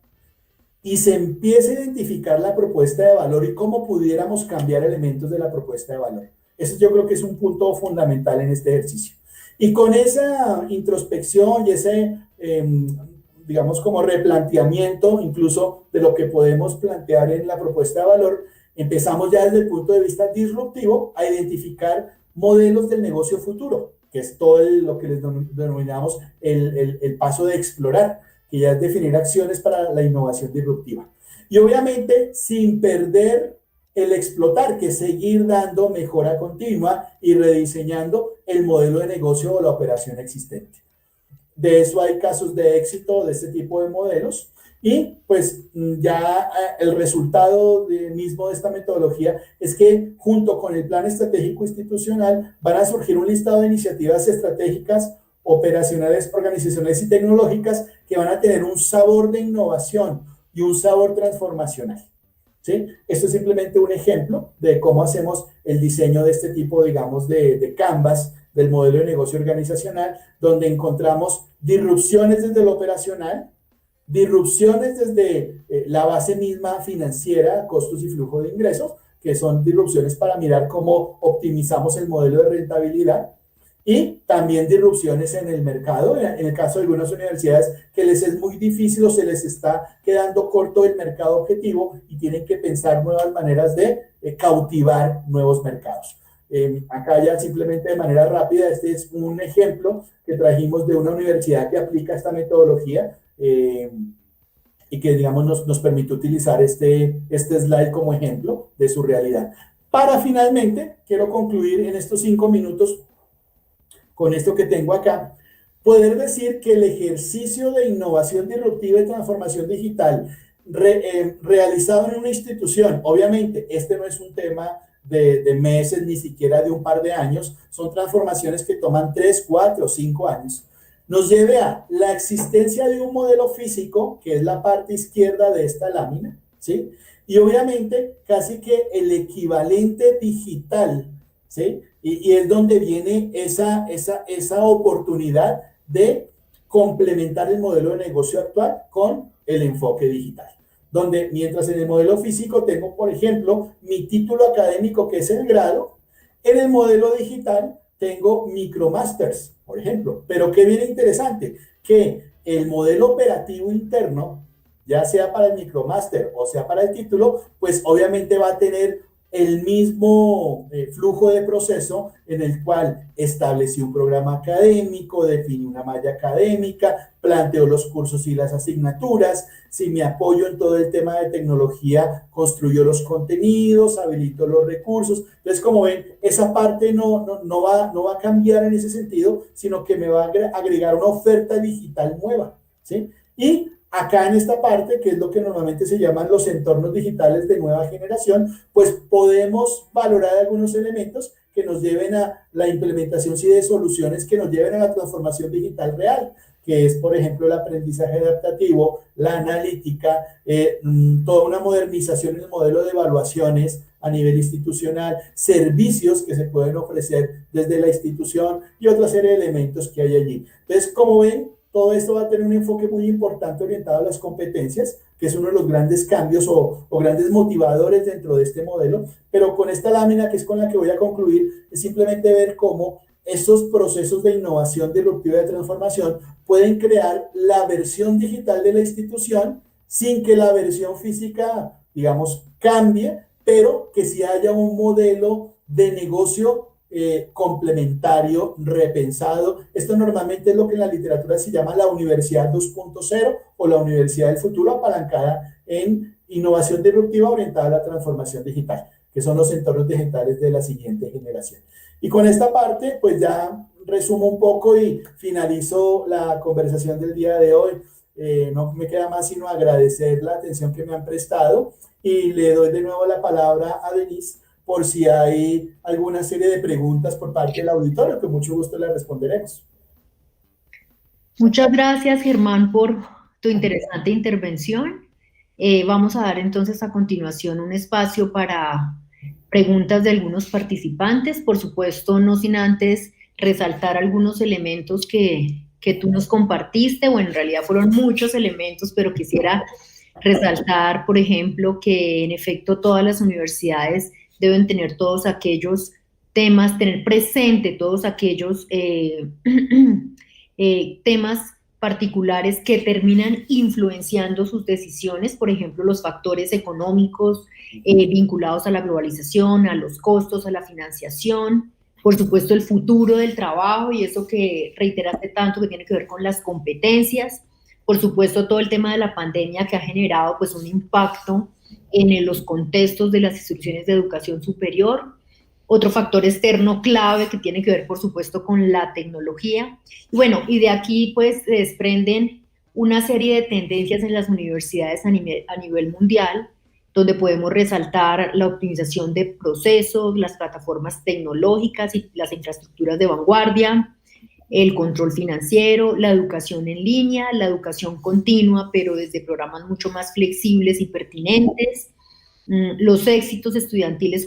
y se empiece a identificar la propuesta de valor y cómo pudiéramos cambiar elementos de la propuesta de valor. Eso yo creo que es un punto fundamental en este ejercicio. Y con esa introspección y ese digamos, como replanteamiento incluso de lo que podemos plantear en la propuesta de valor, empezamos ya desde el punto de vista disruptivo a identificar modelos del negocio futuro, que es todo lo que les denominamos el paso de explorar, que ya es definir acciones para la innovación disruptiva. Y obviamente sin perder el explotar, que es seguir dando mejora continua y rediseñando el modelo de negocio o la operación existente. De eso hay casos de éxito de este tipo de modelos y pues ya el resultado mismo de esta metodología es que junto con el plan estratégico institucional van a surgir un listado de iniciativas estratégicas, operacionales, organizacionales y tecnológicas que van a tener un sabor de innovación y un sabor transformacional, ¿sí? Esto es simplemente un ejemplo de cómo hacemos el diseño de este tipo, digamos, de canvas del modelo de negocio organizacional, donde encontramos disrupciones desde lo operacional, disrupciones desde la base misma financiera, costos y flujo de ingresos, que son disrupciones para mirar cómo optimizamos el modelo de rentabilidad, y también disrupciones en el mercado, en el caso de algunas universidades que les es muy difícil o se les está quedando corto el mercado objetivo y tienen que pensar nuevas maneras de cautivar nuevos mercados. Acá ya simplemente de manera rápida, este es un ejemplo que trajimos de una universidad que aplica esta metodología y que, digamos, nos permite utilizar este slide como ejemplo de su realidad. Para finalmente, quiero concluir en estos 5 minutos con esto que tengo acá, poder decir que el ejercicio de innovación disruptiva y transformación digital realizado en una institución, obviamente, este no es un tema de meses, ni siquiera de un par de años, son transformaciones que toman 3, 4, 5 años, nos lleve a la existencia de un modelo físico, que es la parte izquierda de esta lámina, ¿sí? Y obviamente casi que el equivalente digital, ¿sí? Y es donde viene esa oportunidad de complementar el modelo de negocio actual con el enfoque digital. Donde mientras en el modelo físico tengo, por ejemplo, mi título académico que es el grado, en el modelo digital tengo micromasters, por ejemplo. Pero qué bien interesante, que el modelo operativo interno, ya sea para el micromaster o sea para el título, pues obviamente va a tener el mismo flujo de proceso en el cual establecí un programa académico, definí una malla académica, planteo los cursos y las asignaturas, si me apoyo en todo el tema de tecnología, construyo los contenidos, habilito los recursos. Entonces, como ven, esa parte no va a cambiar en ese sentido, sino que me va a agregar una oferta digital nueva, ¿sí? Y acá en esta parte, que es lo que normalmente se llaman los entornos digitales de nueva generación, pues podemos valorar algunos elementos que nos lleven a la implementación de soluciones que nos lleven a la transformación digital real, que es, por ejemplo, el aprendizaje adaptativo, la analítica, toda una modernización en el modelo de evaluaciones a nivel institucional, servicios que se pueden ofrecer desde la institución y otra serie de elementos que hay allí. Entonces, como ven, todo esto va a tener un enfoque muy importante orientado a las competencias, que es uno de los grandes cambios o grandes motivadores dentro de este modelo, pero con esta lámina, que es con la que voy a concluir, es simplemente ver cómo estos procesos de innovación disruptiva y de transformación pueden crear la versión digital de la institución sin que la versión física, digamos, cambie, pero que sí haya un modelo de negocio complementario, repensado. Esto normalmente es lo que en la literatura se llama la Universidad 2.0 o la Universidad del Futuro, apalancada en innovación disruptiva orientada a la transformación digital, que son los entornos digitales de la siguiente generación. Y con esta parte, pues ya resumo un poco y finalizo la conversación del día de hoy. No me queda más sino agradecer la atención que me han prestado y le doy de nuevo la palabra a Denise por si hay alguna serie de preguntas por parte del auditorio, que con mucho gusto le responderemos. Muchas gracias, Germán, por tu interesante intervención. Vamos a dar entonces a continuación un espacio para preguntas de algunos participantes, por supuesto, no sin antes resaltar algunos elementos que tú nos compartiste, o en realidad fueron muchos elementos, pero quisiera resaltar, por ejemplo, que en efecto todas las universidades deben tener todos aquellos temas, tener presente todos aquellos temas particulares que terminan influenciando sus decisiones, por ejemplo, los factores económicos vinculados a la globalización, a los costos, a la financiación, por supuesto el futuro del trabajo y eso que reiteraste tanto que tiene que ver con las competencias, por supuesto todo el tema de la pandemia que ha generado pues un impacto en los contextos de las instituciones de educación superior. Otro factor externo clave que tiene que ver, por supuesto, con la tecnología. Bueno, y de aquí pues se desprenden una serie de tendencias en las universidades a nivel mundial, donde podemos resaltar la optimización de procesos, las plataformas tecnológicas y las infraestructuras de vanguardia, el control financiero, la educación en línea, la educación continua, pero desde programas mucho más flexibles y pertinentes, los éxitos estudiantiles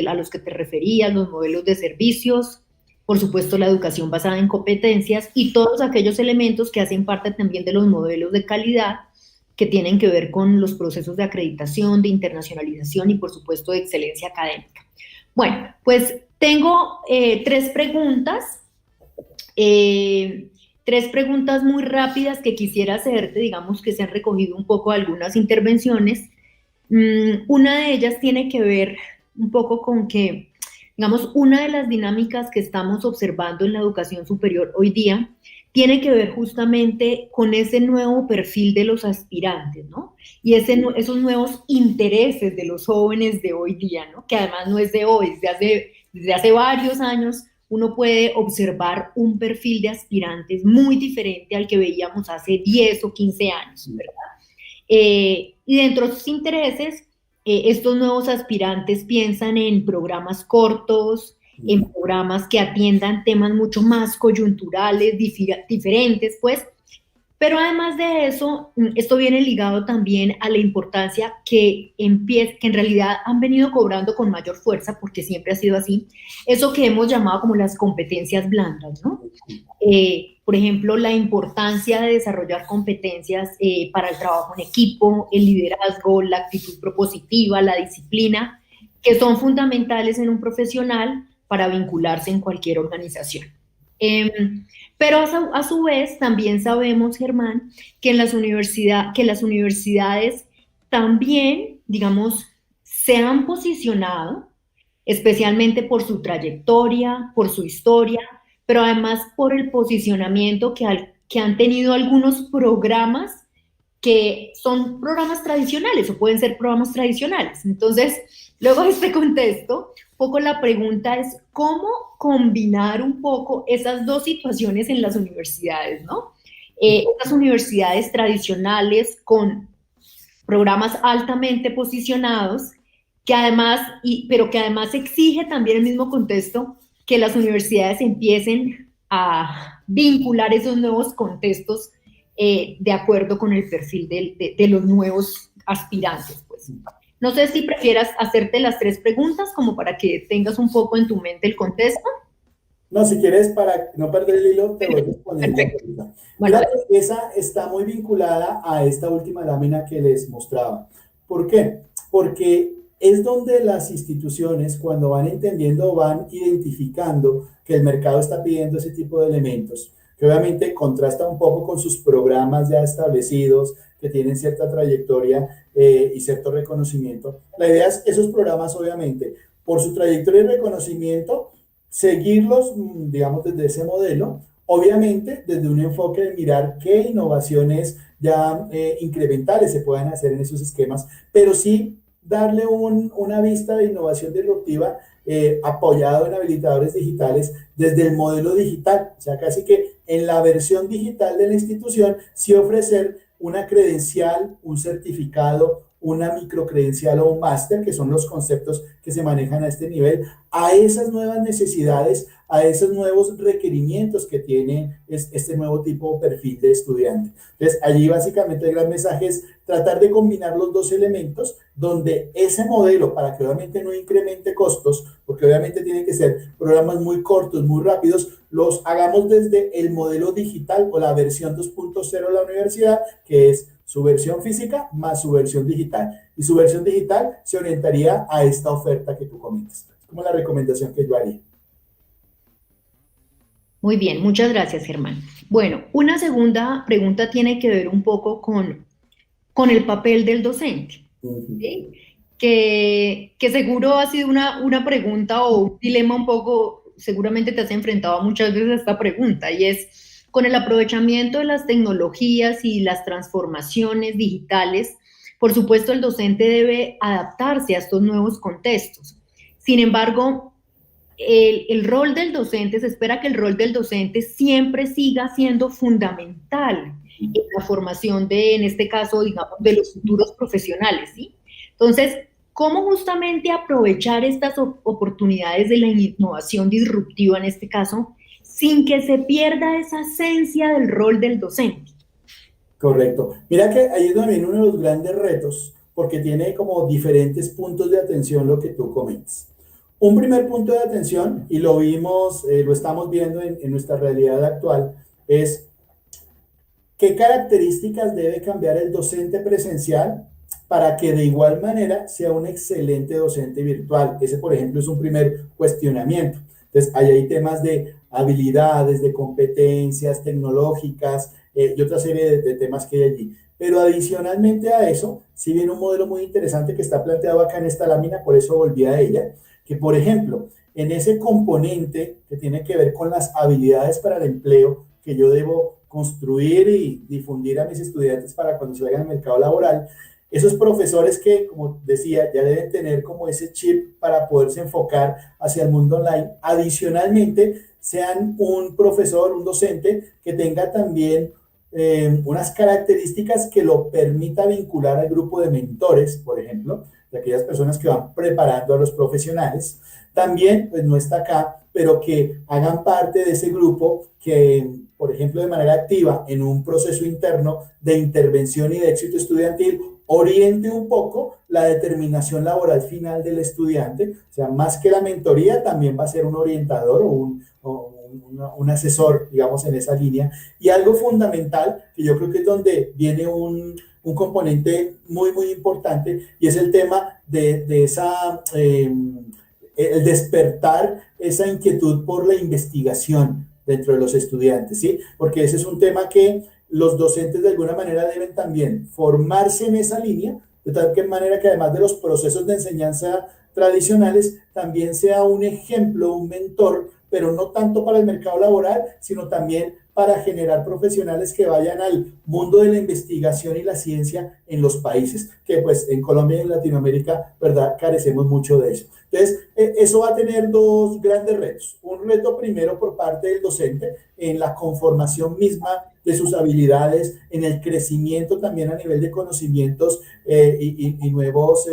a los que te referías, los modelos de servicios, por supuesto la educación basada en competencias y todos aquellos elementos que hacen parte también de los modelos de calidad que tienen que ver con los procesos de acreditación, de internacionalización y por supuesto de excelencia académica. Bueno, pues tengo tres preguntas muy rápidas que quisiera hacerte, digamos que se han recogido un poco algunas intervenciones. Una de ellas tiene que ver un poco con que, digamos, una de las dinámicas que estamos observando en la educación superior hoy día tiene que ver justamente con ese nuevo perfil de los aspirantes, ¿no? Y esos nuevos intereses de los jóvenes de hoy día, ¿no? Que además no es de hoy, desde hace varios años uno puede observar un perfil de aspirantes muy diferente al que veíamos hace 10 o 15 años, ¿verdad? Y dentro de sus intereses, estos nuevos aspirantes piensan en programas cortos, en programas que atiendan temas mucho más coyunturales, diferentes, pues, Pero además de eso, esto viene ligado también a la importancia que en realidad han venido cobrando con mayor fuerza, porque siempre ha sido así, eso que hemos llamado como las competencias blandas, ¿no? Por ejemplo, la importancia de desarrollar competencias para el trabajo en equipo, el liderazgo, la actitud propositiva, la disciplina, que son fundamentales en un profesional para vincularse en cualquier organización. Pero a su vez también sabemos, Germán, que las universidades también, digamos, se han posicionado, especialmente por su trayectoria, por su historia, pero además por el posicionamiento que han tenido algunos programas que son programas tradicionales o pueden ser programas tradicionales. Entonces, luego de este contexto, un poco la pregunta es cómo combinar un poco esas dos situaciones en las universidades, ¿no? Estas universidades tradicionales con programas altamente posicionados, que además, pero que además exige también el mismo contexto que las universidades empiecen a vincular esos nuevos contextos de acuerdo con el perfil de los nuevos aspirantes, pues. No sé si prefieras hacerte las 3 preguntas como para que tengas un poco en tu mente el contexto. No, si quieres, para no perder el hilo, te voy respondiendo. Bueno, esa está muy vinculada a esta última lámina que les mostraba. ¿Por qué? Porque es donde las instituciones, cuando van entendiendo, van identificando que el mercado está pidiendo ese tipo de elementos, que obviamente contrasta un poco con sus programas ya establecidos, que tienen cierta trayectoria y cierto reconocimiento. La idea es esos programas, obviamente, por su trayectoria y reconocimiento, seguirlos, digamos, desde ese modelo, obviamente desde un enfoque de mirar qué innovaciones ya incrementales se pueden hacer en esos esquemas, pero sí darle una vista de innovación disruptiva apoyado en habilitadores digitales desde el modelo digital, o sea, casi que en la versión digital de la institución sí ofrecer una credencial, un certificado, una microcredencial o un máster, que son los conceptos que se manejan a este nivel, a esas nuevas necesidades, a esos nuevos requerimientos que tiene este nuevo tipo de perfil de estudiante. Entonces, allí básicamente el gran mensaje es tratar de combinar los dos elementos, donde ese modelo, para que obviamente no incremente costos, porque obviamente tienen que ser programas muy cortos, muy rápidos, los hagamos desde el modelo digital o la versión 2.0 de la universidad, que es su versión física más su versión digital. Y su versión digital se orientaría a esta oferta que tú comentas. Es como la recomendación que yo haría. Muy bien, muchas gracias, Germán. Bueno, una segunda pregunta tiene que ver un poco con el papel del docente, ¿sí? Que seguro ha sido una pregunta o un dilema un poco, seguramente te has enfrentado muchas veces a esta pregunta, y es, con el aprovechamiento de las tecnologías y las transformaciones digitales, por supuesto el docente debe adaptarse a estos nuevos contextos. Sin embargo, el rol del docente, se espera que el rol del docente siempre siga siendo fundamental en la formación en este caso, digamos, de los futuros profesionales, ¿sí? Entonces, ¿cómo justamente aprovechar estas oportunidades de la innovación disruptiva en este caso, sin que se pierda esa esencia del rol del docente? Correcto. Mira que ahí es donde viene uno de los grandes retos, porque tiene como diferentes puntos de atención lo que tú comentas. Un primer punto de atención, y lo vimos, lo estamos viendo en nuestra realidad actual, es qué características debe cambiar el docente presencial para que de igual manera sea un excelente docente virtual. Ese, por ejemplo, es un primer cuestionamiento. Entonces, ahí hay temas de habilidades, de competencias tecnológicas y otra serie de temas que hay allí. Pero adicionalmente a eso, sí viene un modelo muy interesante que está planteado acá en esta lámina, por eso volví a ella, que por ejemplo, en ese componente que tiene que ver con las habilidades para el empleo que yo debo construir y difundir a mis estudiantes para cuando se vayan al mercado laboral, esos profesores que, como decía, ya deben tener como ese chip para poderse enfocar hacia el mundo online, adicionalmente sean un profesor, un docente que tenga también unas características que lo permita vincular al grupo de mentores, por ejemplo, de aquellas personas que van preparando a los profesionales. También, pues no está acá, pero que hagan parte de ese grupo que, por ejemplo, de manera activa en un proceso interno de intervención y de éxito estudiantil, oriente un poco la determinación laboral final del estudiante. O sea, más que la mentoría, también va a ser un orientador un asesor, digamos, en esa línea. Y algo fundamental, que yo creo que es donde viene un componente muy, muy importante, y es el tema de esa, el despertar esa inquietud por la investigación dentro de los estudiantes, ¿sí? Porque ese es un tema que los docentes de alguna manera deben también formarse en esa línea, de tal manera que además de los procesos de enseñanza tradicionales, también sea un ejemplo, un mentor, pero no tanto para el mercado laboral, sino también para generar profesionales que vayan al mundo de la investigación y la ciencia en los países, que pues en Colombia y en Latinoamérica, ¿verdad?, carecemos mucho de eso. Entonces, eso va a tener dos grandes retos. Un reto primero por parte del docente en la conformación misma de sus habilidades, en el crecimiento también a nivel de conocimientos y nuevos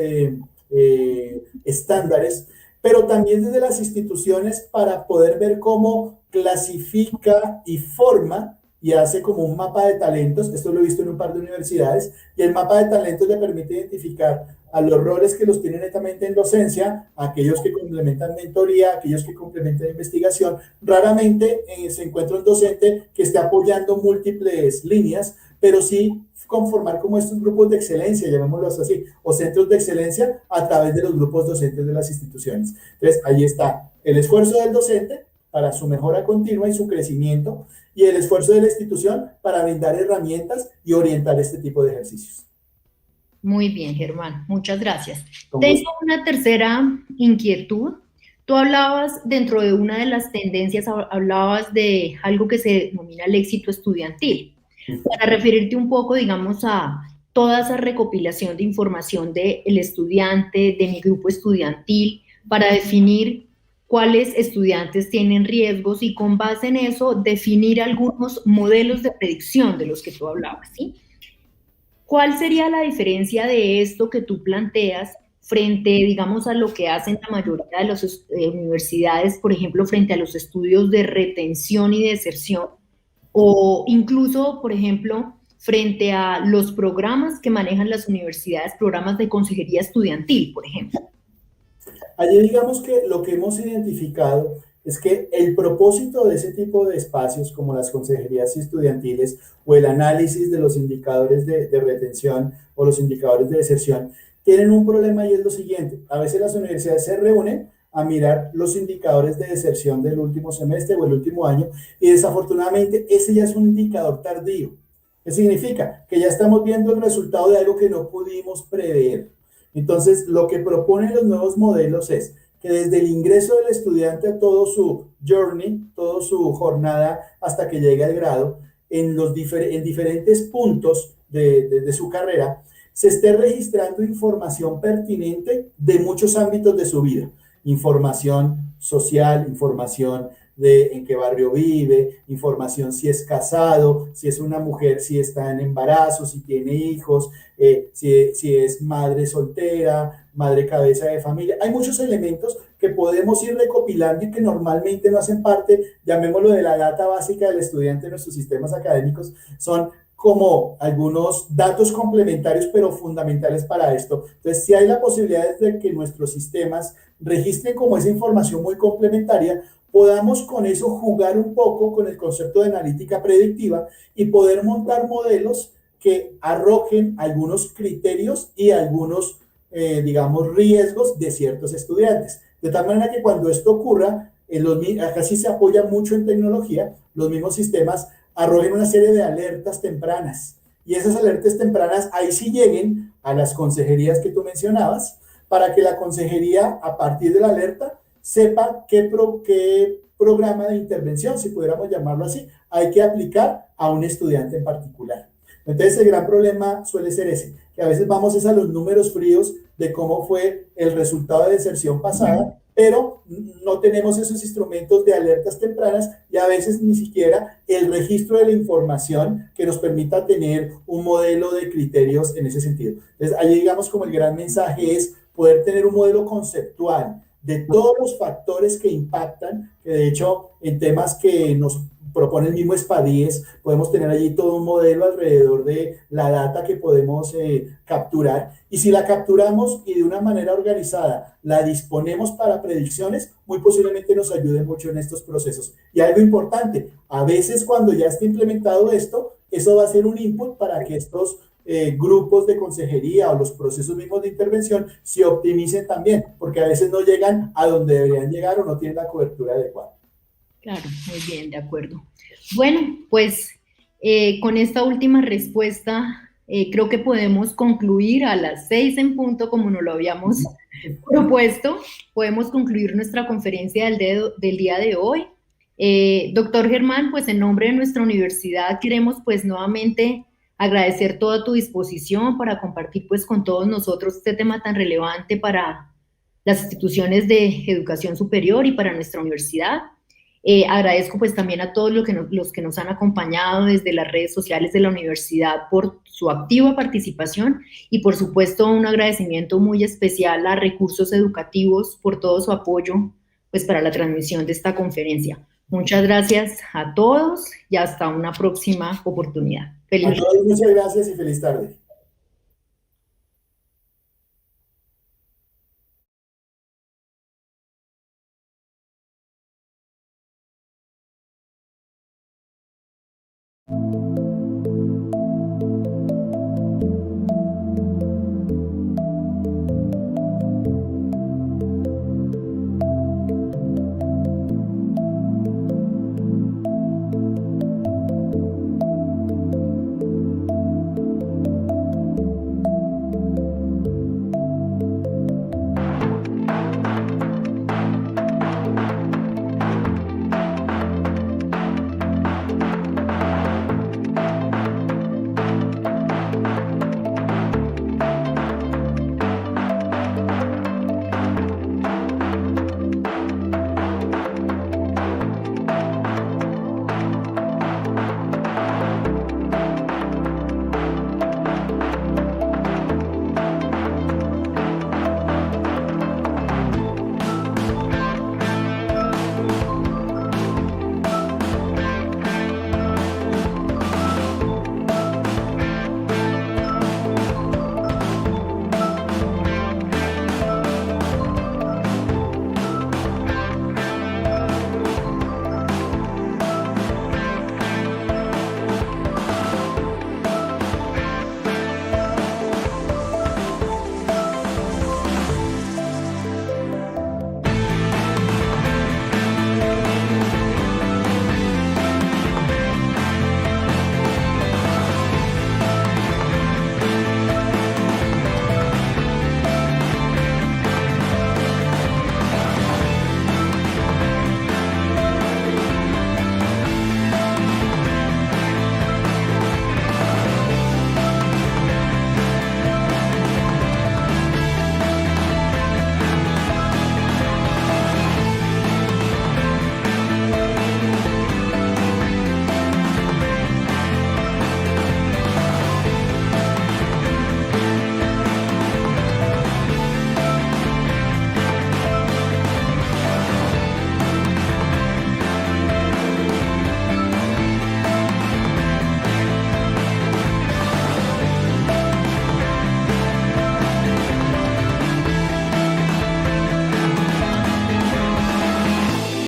estándares, pero también desde las instituciones para poder ver cómo clasifica y forma y hace como un mapa de talentos. Esto lo he visto en un par de universidades, y el mapa de talentos le permite identificar a los roles que los tienen netamente en docencia, a aquellos que complementan mentoría, a aquellos que complementan investigación. Raramente se encuentra un docente que esté apoyando múltiples líneas, pero sí conformar como estos grupos de excelencia, llamémoslos así, o centros de excelencia a través de los grupos docentes de las instituciones. Entonces, ahí está el esfuerzo del docente para su mejora continua y su crecimiento, y el esfuerzo de la institución para brindar herramientas y orientar este tipo de ejercicios. Muy bien, Germán, muchas gracias. Tengo una tercera inquietud. Tú hablabas, dentro de una de las tendencias, hablabas de algo que se denomina el éxito estudiantil. Para referirte un poco, digamos, a toda esa recopilación de información del estudiante, de mi grupo estudiantil, para definir cuáles estudiantes tienen riesgos y con base en eso definir algunos modelos de predicción de los que tú hablabas, ¿sí? ¿Cuál sería la diferencia de esto que tú planteas frente, digamos, a lo que hacen la mayoría de las universidades, por ejemplo, frente a los estudios de retención y deserción, o incluso, por ejemplo, frente a los programas que manejan las universidades, programas de consejería estudiantil, por ejemplo? Allí digamos que lo que hemos identificado es que el propósito de ese tipo de espacios como las consejerías estudiantiles o el análisis de los indicadores de retención o los indicadores de deserción tienen un problema, y es lo siguiente: a veces las universidades se reúnen a mirar los indicadores de deserción del último semestre o el último año, y desafortunadamente ese ya es un indicador tardío. ¿Qué significa? Que ya estamos viendo el resultado de algo que no pudimos prever. Entonces, lo que proponen los nuevos modelos es que desde el ingreso del estudiante a todo su journey, toda su jornada hasta que llegue al grado, en diferentes puntos de su carrera, se esté registrando información pertinente de muchos ámbitos de su vida. Información social, información de en qué barrio vive, información si es casado, si es una mujer, si está en embarazo, si tiene hijos, si es madre soltera, madre cabeza de familia. Hay muchos elementos que podemos ir recopilando y que normalmente no hacen parte, llamémoslo, de la data básica del estudiante en nuestros sistemas académicos. Son como algunos datos complementarios, pero fundamentales para esto. Entonces, si hay la posibilidad de que nuestros sistemas registren como esa información muy complementaria, podamos con eso jugar un poco con el concepto de analítica predictiva y poder montar modelos que arrojen algunos criterios y algunos, digamos, riesgos de ciertos estudiantes. De tal manera que cuando esto ocurra, acá sí se apoya mucho en tecnología, los mismos sistemas arrojen una serie de alertas tempranas, y esas alertas tempranas ahí sí lleguen a las consejerías que tú mencionabas, para que la consejería, a partir de la alerta, sepa qué programa de intervención, si pudiéramos llamarlo así, hay que aplicar a un estudiante en particular. Entonces, el gran problema suele ser ese, que a veces vamos a los números fríos de cómo fue el resultado de deserción pasada, pero no tenemos esos instrumentos de alertas tempranas y a veces ni siquiera el registro de la información que nos permita tener un modelo de criterios en ese sentido. Entonces, ahí digamos como el gran mensaje es poder tener un modelo conceptual de todos los factores que impactan, que de hecho en temas que nos propone el mismo SPADIES, podemos tener allí todo un modelo alrededor de la data que podemos capturar. Y si la capturamos y de una manera organizada la disponemos para predicciones, muy posiblemente nos ayude mucho en estos procesos. Y algo importante, a veces cuando ya esté implementado esto, eso va a ser un input para que estos grupos de consejería o los procesos mismos de intervención se optimicen también, porque a veces no llegan a donde deberían llegar o no tienen la cobertura adecuada. Claro, muy bien, de acuerdo. Bueno, pues con esta última respuesta creo que podemos concluir a las 6 en punto, como nos lo habíamos propuesto. Podemos concluir nuestra conferencia del día de hoy. Doctor Germán, pues en nombre de nuestra universidad queremos pues nuevamente agradecer toda tu disposición para compartir pues con todos nosotros este tema tan relevante para las instituciones de educación superior y para nuestra universidad. Agradezco pues también a todos los que nos han acompañado desde las redes sociales de la universidad por su activa participación y por supuesto un agradecimiento muy especial a Recursos Educativos por todo su apoyo pues para la transmisión de esta conferencia. Muchas gracias a todos y hasta una próxima oportunidad. A todos muchas gracias y feliz tarde.